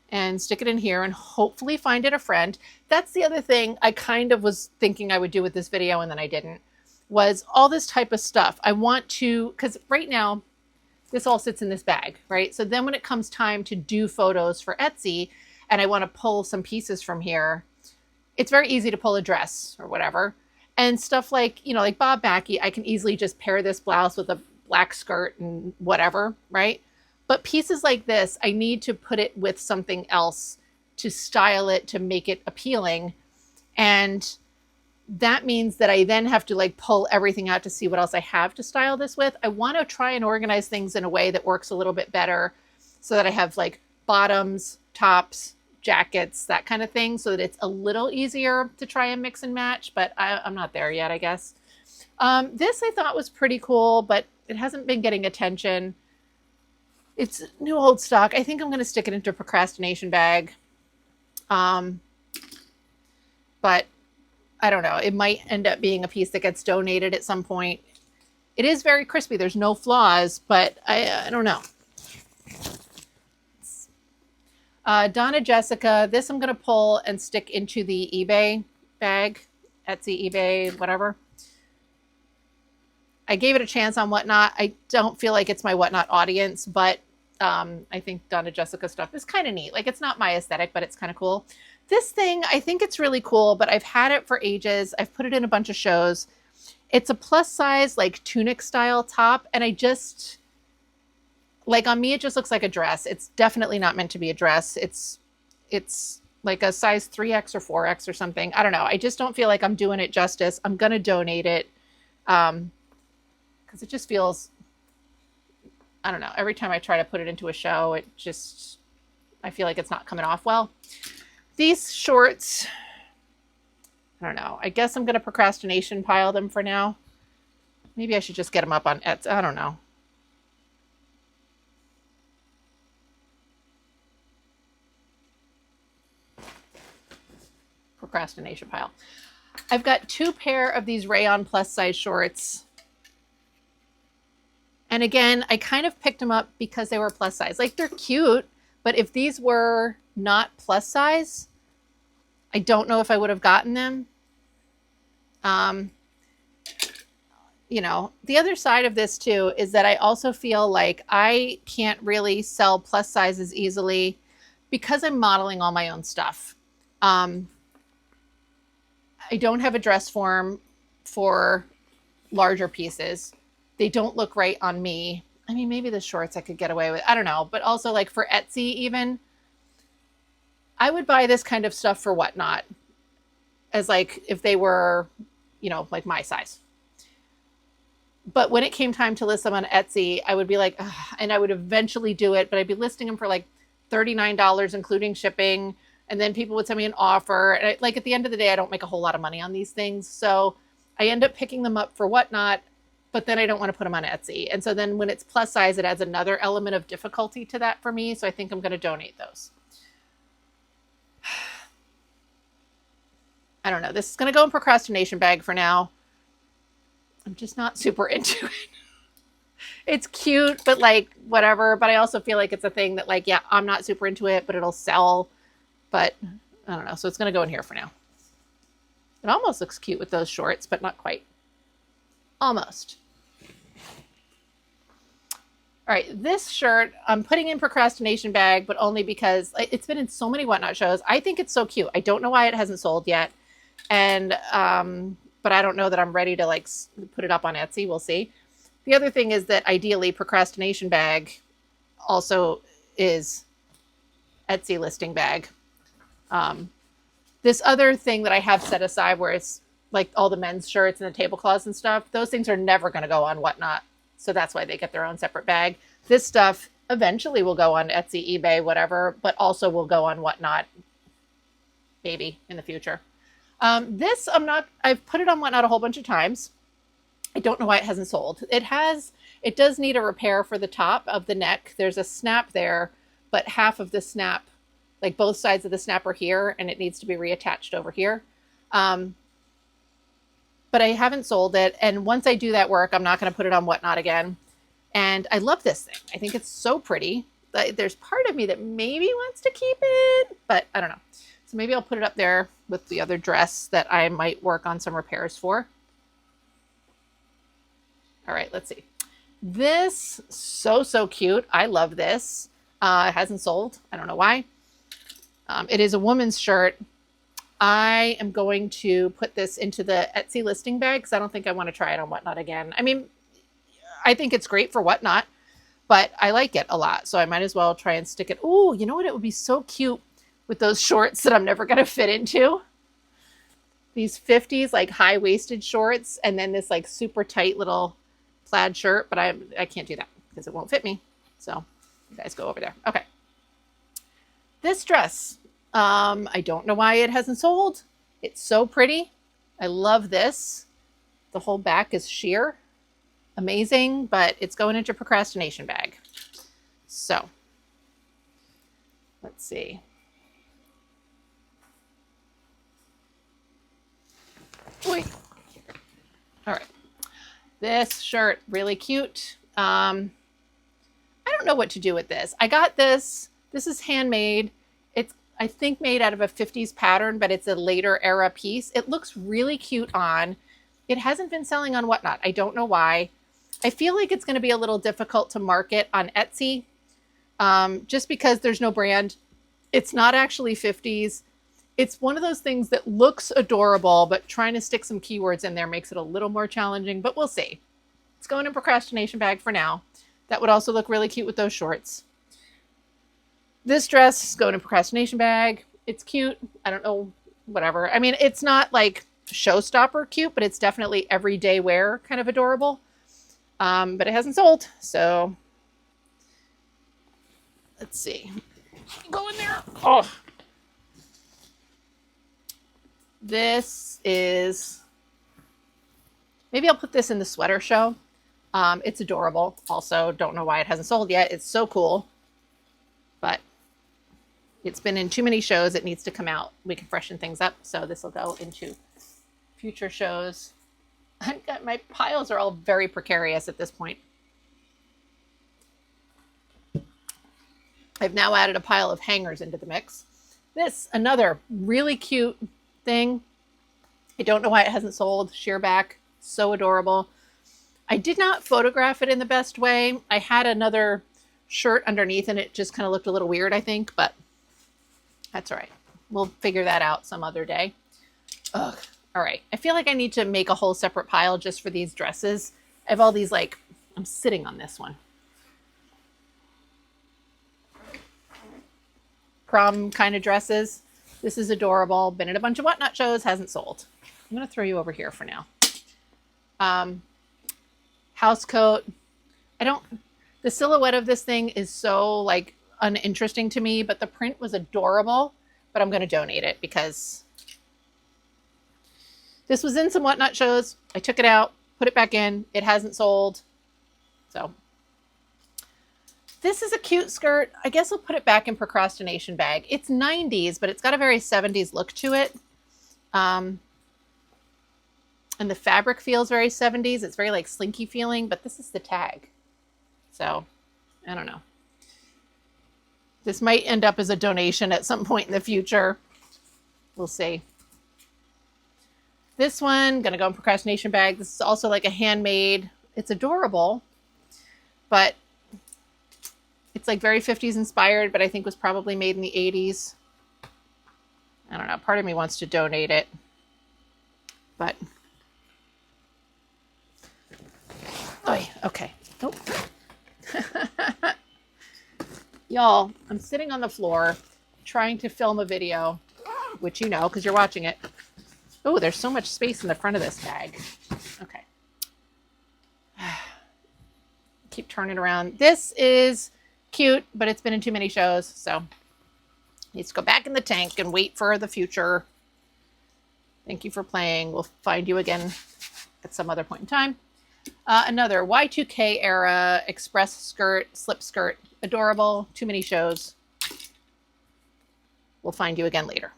and stick it in here and hopefully find it a friend. That's the other thing I kind of was thinking I would do with this video and then I didn't, was all this type of stuff. I want to, because right now this all sits in this bag, right? So then when it comes time to do photos for Etsy and I want to pull some pieces from here, it's very easy to pull a dress or whatever. And stuff like, you know, like Bob Mackie, I can easily just pair this blouse with a black skirt and whatever, right? But pieces like this, I need to put it with something else to style it, to make it appealing. And that means that I then have to like pull everything out to see what else I have to style this with. I want to try and organize things in a way that works a little bit better so that I have like bottoms, tops, jackets, that kind of thing, so that it's a little easier to try and mix and match, but I'm not there yet, I guess. This I thought was pretty cool, but it hasn't been getting attention. It's new old stock. I think I'm going to stick it into a procrastination bag. But I don't know. It might end up being a piece that gets donated at some point. It is very crispy. There's no flaws, but I don't know. Donna Jessica, this I'm going to pull and stick into the eBay bag, Etsy, eBay, whatever. I gave it a chance on Whatnot. I don't feel like it's my Whatnot audience, but I think Donna Jessica stuff is kind of neat. Like, it's not my aesthetic, but it's kind of cool. This thing, I think it's really cool, but I've had it for ages. I've put it in a bunch of shows. It's a plus size, like tunic style top. And I just, like on me, it just looks like a dress. It's definitely not meant to be a dress. It's like a size 3X or 4X or something. I don't know. I just don't feel like I'm doing it justice. I'm going to donate it. Because it just feels, I don't know, every time I try to put it into a show, it just, I feel like it's not coming off well. These shorts, I don't know. I guess I'm going to procrastination pile them for now. Maybe I should just get them up on Etsy. I don't know. Procrastination pile. I've got 2 pair of these rayon plus size shorts. And again, I kind of picked them up because they were plus size. Like, they're cute, but if these were not plus size, I don't know if I would have gotten them. You know, the other side of this too is that I also feel like I can't really sell plus sizes easily because I'm modeling all my own stuff. I don't have a dress form for larger pieces. They don't look right on me. I mean, maybe the shorts I could get away with. I don't know. But also, like, for Etsy even, I would buy this kind of stuff for Whatnot as, like, if they were, you know, like my size. But when it came time to list them on Etsy, I would be like, ugh, and I would eventually do it, but I'd be listing them for like $39, including shipping. And then people would send me an offer. And like, at the end of the day, I don't make a whole lot of money on these things. So I end up picking them up for Whatnot, but then I don't want to put them on Etsy. And so then when it's plus size, it adds another element of difficulty to that for me. So I think I'm going to donate those. I don't know. This is going to go in procrastination bag for now. I'm just not super into it. It's cute, but like whatever. But I also feel like it's a thing that, like, yeah, I'm not super into it, but it'll sell. But I don't know. So it's going to go in here for now. It almost looks cute with those shorts, but not quite. Almost. All right, this shirt I'm putting in procrastination bag, but only because it's been in so many Whatnot shows. I think it's so cute. I don't know why it hasn't sold yet. And, but I don't know that I'm ready to like put it up on Etsy. We'll see. The other thing is that ideally procrastination bag also is Etsy listing bag. This other thing that I have set aside where it's like all the men's shirts and the tablecloths and stuff, those things are never going to go on Whatnot. So that's why they get their own separate bag. This stuff eventually will go on Etsy, eBay, whatever, but also will go on Whatnot maybe in the future. This I've put it on Whatnot a whole bunch of times. I don't know why it hasn't sold. It does need a repair for the top of the neck. There's a snap there, but half of the snap, like both sides of the snap are here and it needs to be reattached over here. But I haven't sold it. And once I do that work, I'm not going to put it on Whatnot again. And I love this thing. I think it's so pretty. There's part of me that maybe wants to keep it, but I don't know. So maybe I'll put it up there with the other dress that I might work on some repairs for. All right, let's see. This, so cute. I love this. It hasn't sold. I don't know why. It is a woman's shirt. I am going to put this into the Etsy listing bag because I don't think I want to try it on Whatnot again. I mean, I think it's great for Whatnot, but I like it a lot. So I might as well try and stick it. Oh, you know what? It would be so cute with those shorts that I'm never going to fit into. These 50s, like high-waisted shorts, and then this like super tight little plaid shirt, but I can't do that because it won't fit me. So you guys go over there. Okay. This dress, I don't know why it hasn't sold. It's so pretty. I love this. The whole back is sheer. Amazing, but it's going into procrastination bag. So let's see. Wait. All right. This shirt, really cute. I don't know what to do with this. I got this. This is handmade. It's, I think, made out of a 50s pattern, but it's a later era piece. It looks really cute on. It hasn't been selling on Whatnot. I don't know why. I feel like it's going to be a little difficult to market on Etsy just because there's no brand. It's not actually 50s. It's one of those things that looks adorable, but trying to stick some keywords in there makes it a little more challenging, but we'll see. It's going in procrastination bag for now. That would also look really cute with those shorts. This dress is going in procrastination bag. It's cute. I don't know, whatever. I mean, it's not like showstopper cute, but it's definitely everyday wear kind of adorable. But it hasn't sold, so let's see. Go in there. Oh. This is, maybe I'll put this in the sweater show. It's adorable. Also, don't know why it hasn't sold yet. It's so cool, but it's been in too many shows. It needs to come out. We can freshen things up. So this will go into future shows. My piles are all very precarious at this point. I've now added a pile of hangers into the mix. This, another really cute thing. I don't know why it hasn't sold. Sheer back, so adorable. I did not photograph it in the best way. I had another shirt underneath and it just kind of looked a little weird, I think, but that's all right. We'll figure that out some other day. Ugh. All right. I feel like I need to make a whole separate pile just for these dresses. I have all these, like, I'm sitting on this one. Prom kind of dresses. This is adorable. Been in a bunch of Whatnot shows, hasn't sold. I'm going to throw you over here for now. House coat. The silhouette of this thing is so like uninteresting to me, but the print was adorable, but I'm going to donate it because this was in some Whatnot shows. I took it out, put it back in. It hasn't sold. So this is a cute skirt. I guess I'll put it back in procrastination bag. It's 90s, but it's got a very 70s look to it. And the fabric feels very 70s. It's very like slinky feeling, but this is the tag. So I don't know. This might end up as a donation at some point in the future. We'll see. This one, gonna go in procrastination bag. This is also like a handmade. It's adorable, but it's like very 50s inspired, but I think was probably made in the 80s. I don't know. Part of me wants to donate it, but oh, okay. Nope. Y'all, I'm sitting on the floor trying to film a video, which you know because you're watching it. Oh, there's so much space in the front of this bag. Okay. Keep turning around. This is cute, but it's been in too many shows, so needs to go back in the tank and wait for the future. Thank you for playing. We'll find you again at some other point in time. Another Y2K era express skirt, slip skirt. Adorable. Too many shows. We'll find you again later.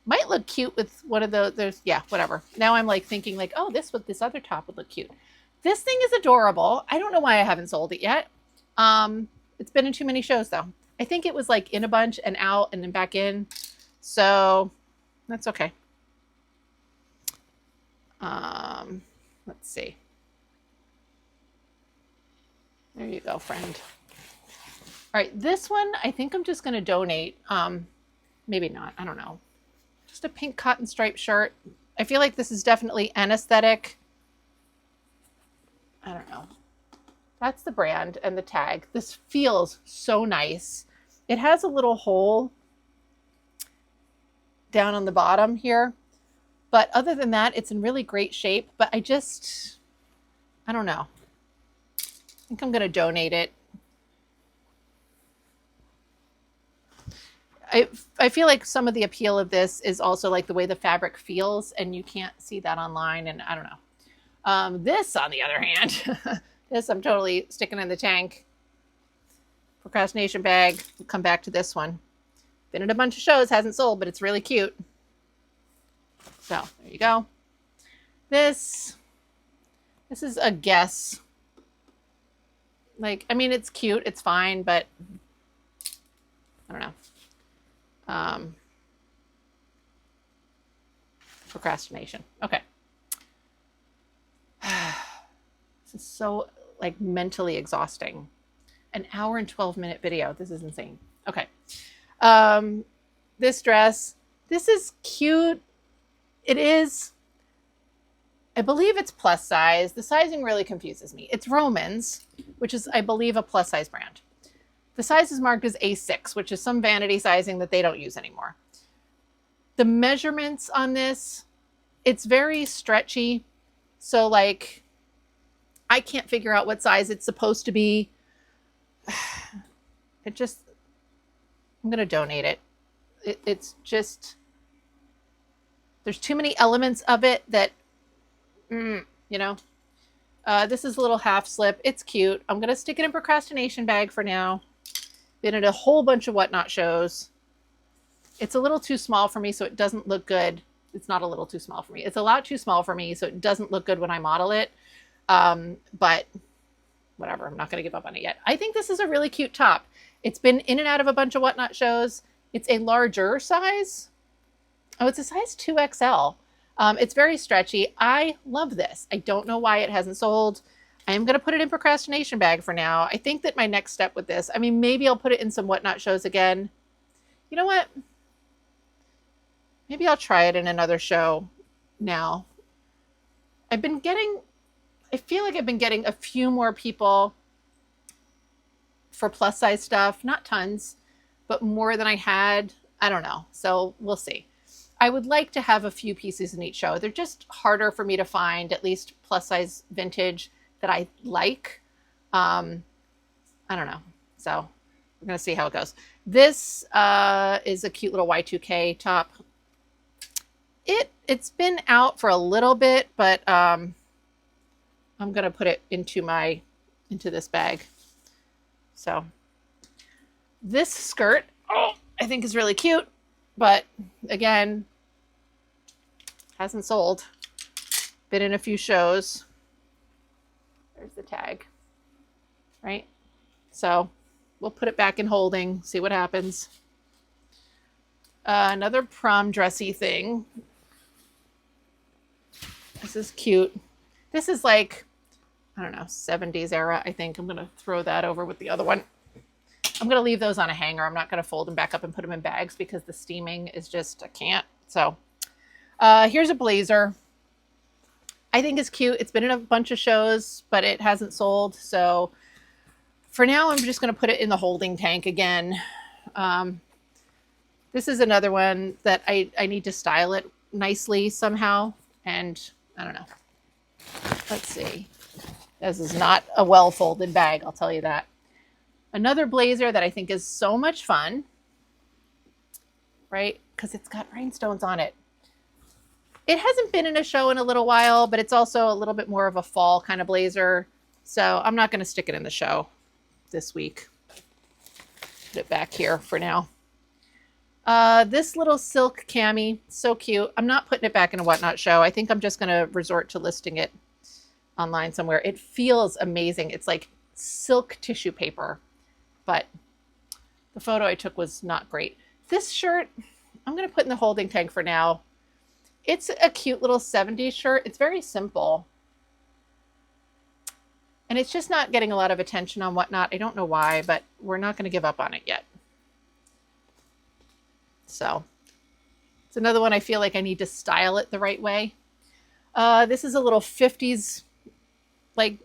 Might look cute with one of those. Yeah, whatever. Now I'm like thinking like, oh, this other top would look cute. This thing is adorable. I don't know why I haven't sold it yet. It's been in too many shows though. I think it was like in a bunch and out and then back in. So that's okay. Let's see. There you go, friend. All right, this one, I think I'm just going to donate. Maybe not. I don't know. Just a pink cotton stripe shirt. I feel like this is definitely an aesthetic. I don't know. That's the brand and the tag. This feels so nice. It has a little hole down on the bottom here. But other than that, it's in really great shape. But I don't know. I think I'm going to donate it. I feel like some of the appeal of this is also like the way the fabric feels, and you can't see that online, and I don't know. This, on the other hand, this I'm totally sticking in the tank. Procrastination bag. We'll come back to this one. Been in a bunch of shows, hasn't sold, but it's really cute. So there you go. This is a guess. Like, I mean, it's cute, it's fine, but I don't know. Procrastination. Okay. This is so like mentally exhausting. An hour and 12-minute video. This is insane. Okay. This dress, this is cute. It is, I believe it's plus size. The sizing really confuses me. It's Roman's, which is, I believe, a plus size brand. The size is marked as A6, which is some vanity sizing that they don't use anymore. The measurements on this, it's very stretchy. So like, I can't figure out what size it's supposed to be. I'm going to donate it. It's just, there's too many elements of it that, you know. This is a little half slip. It's cute. I'm going to stick it in procrastination bag for now. Been at a whole bunch of whatnot shows. It's a little too small for me, so it doesn't look good. It's not a little too small for me. It's a lot too small for me, so it doesn't look good when I model it. But whatever, I'm not going to give up on it yet. I think this is a really cute top. It's been in and out of a bunch of whatnot shows. It's a larger size. Oh, it's a size 2XL. It's very stretchy. I love this. I don't know why it hasn't sold. I am going to put it in procrastination bag for now. I think that my next step with this, I mean, maybe I'll put it in some whatnot shows again. You know what? Maybe I'll try it in another show now. I feel like I've been getting a few more people for plus size stuff. Not tons, but more than I had. I don't know. So we'll see. I would like to have a few pieces in each show. They're just harder for me to find, at least plus size vintage that I like. I don't know. So we're going to see how it goes. This is a cute little Y2K top. It's been out for a little bit, but I'm going to put it into this bag. So this skirt, I think is really cute, but again, hasn't sold. Been in a few shows. There's the tag, right? So we'll put it back in holding, see what happens. Another prom dressy thing. This is cute. This is like, I don't know, 70s era, I think. I'm going to throw that over with the other one. I'm going to leave those on a hanger. I'm not going to fold them back up and put them in bags because the steaming is just, I can't. So here's a blazer. I think it's cute. It's been in a bunch of shows, but it hasn't sold. So for now, I'm just going to put it in the holding tank again. This is another one that I need to style it nicely somehow. And I don't know. Let's see. This is not a well-folded bag, I'll tell you that. Another blazer that I think is so much fun, right? Because it's got rhinestones on it. It hasn't been in a show in a little while, but it's also a little bit more of a fall kind of blazer. So I'm not going to stick it in the show this week. Put it back here for now. This little silk cami, so cute. I'm not putting it back in a whatnot show. I think I'm just going to resort to listing it online somewhere. It feels amazing. It's like silk tissue paper, but the photo I took was not great. This shirt, I'm going to put in the holding tank for now. It's a cute little 70s shirt. It's very simple. And it's just not getting a lot of attention on Whatnot. I don't know why, but we're not going to give up on it yet. So it's another one I feel like I need to style it the right way. This is a little 50s like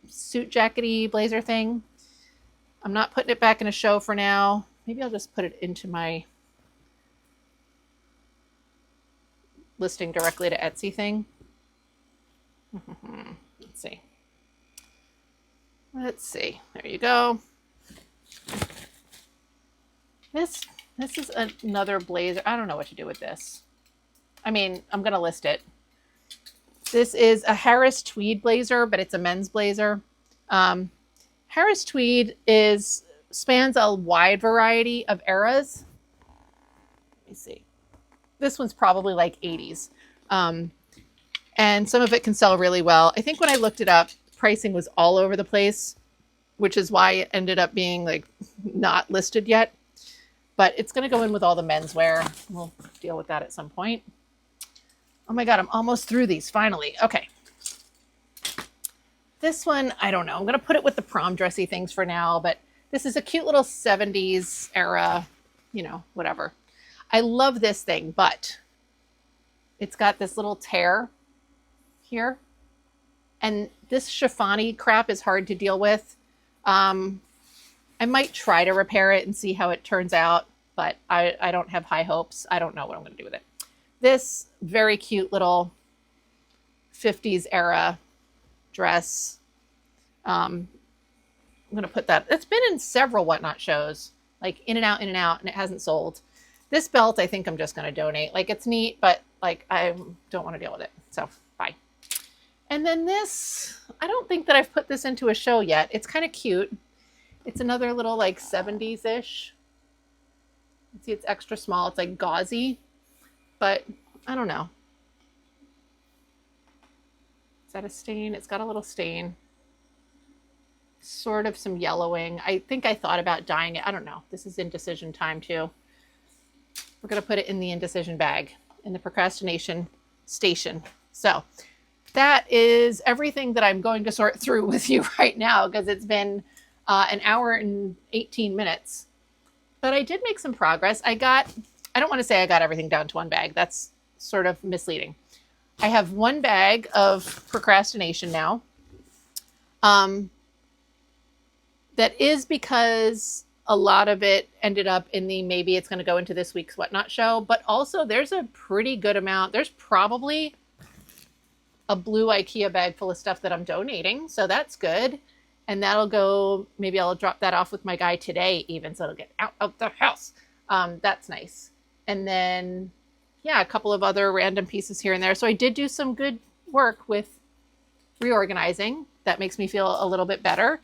suit jackety blazer thing. I'm not putting it back in a show for now. Maybe I'll just put it into my listing directly to Etsy thing. Let's see. Let's see. There you go. This is another blazer. I don't know what to do with this. I mean, I'm going to list it. This is a Harris tweed blazer, but it's a men's blazer. Harris tweed spans a wide variety of eras. Let me see. This one's probably like 80s. And some of it can sell really well. I think when I looked it up, pricing was all over the place, which is why it ended up being like not listed yet. But it's going to go in with all the menswear. We'll deal with that at some point. Oh my God, I'm almost through these finally. Okay. This one, I don't know. I'm going to put it with the prom dressy things for now, but this is a cute little 70s era, you know, whatever. I love this thing, but it's got this little tear here. And this chiffon-y crap is hard to deal with. I might try to repair it and see how it turns out, but I don't have high hopes. I don't know what I'm going to do with it. This very cute little 50s era dress. I'm going to put that. It's been in several Whatnot shows, like in and out, and it hasn't sold. This belt, I think I'm just going to donate. Like, it's neat, but like I don't want to deal with it. So bye. And then this, I don't think that I've put this into a show yet. It's kind of cute. It's another little like 70s-ish. See, it's extra small. It's like gauzy, but I don't know. Is that a stain? It's got a little stain. Sort of some yellowing. I think I thought about dyeing it. I don't know. This is indecision time too. We're going to put it in the indecision bag in the procrastination station. So that is everything that I'm going to sort through with you right now, because it's been an hour and 18 minutes. But I did make some progress. I don't want to say I got everything down to one bag. That's sort of misleading. I have one bag of procrastination now. That is because a lot of it ended up in the maybe it's going to go into this week's Whatnot show. But also there's a pretty good amount. There's probably a blue IKEA bag full of stuff that I'm donating. So that's good. And that'll go, maybe I'll drop that off with my guy today even, so it'll get out of the house. That's nice. And then, yeah, a couple of other random pieces here and there. So I did do some good work with reorganizing. That makes me feel a little bit better.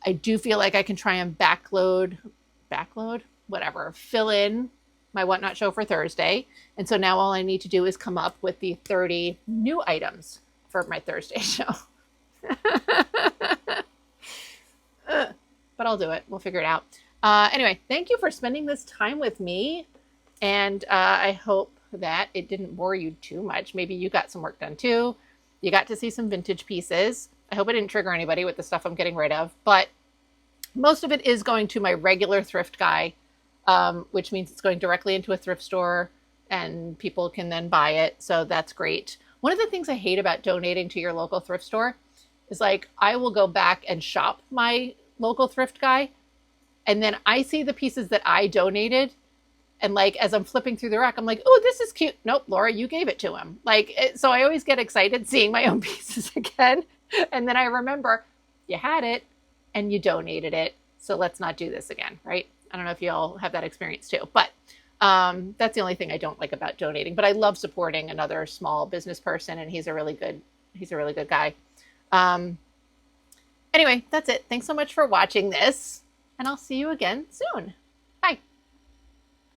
I do feel like I can try and backload, whatever, fill in my Whatnot show for Thursday. And so now all I need to do is come up with the 30 new items for my Thursday show. But I'll do it. We'll figure it out. Anyway, thank you for spending this time with me. And I hope that it didn't bore you too much. Maybe you got some work done too. You got to see some vintage pieces. I hope I didn't trigger anybody with the stuff I'm getting rid of. But most of it is going to my regular thrift guy, which means it's going directly into a thrift store and people can then buy it. So that's great. One of the things I hate about donating to your local thrift store is like, I will go back and shop my local thrift guy, and then I see the pieces that I donated, and like as I'm flipping through the rack, I'm like, oh, this is cute. Nope, Laura, you gave it to him. So I always get excited seeing my own pieces again, and then I remember you had it and you donated it, so let's not do this again, right? I don't know if you all have that experience too, but that's the only thing I don't like about donating. But I love supporting another small business person, and he's a really good guy. Anyway, that's it. Thanks so much for watching this, and I'll see you again soon.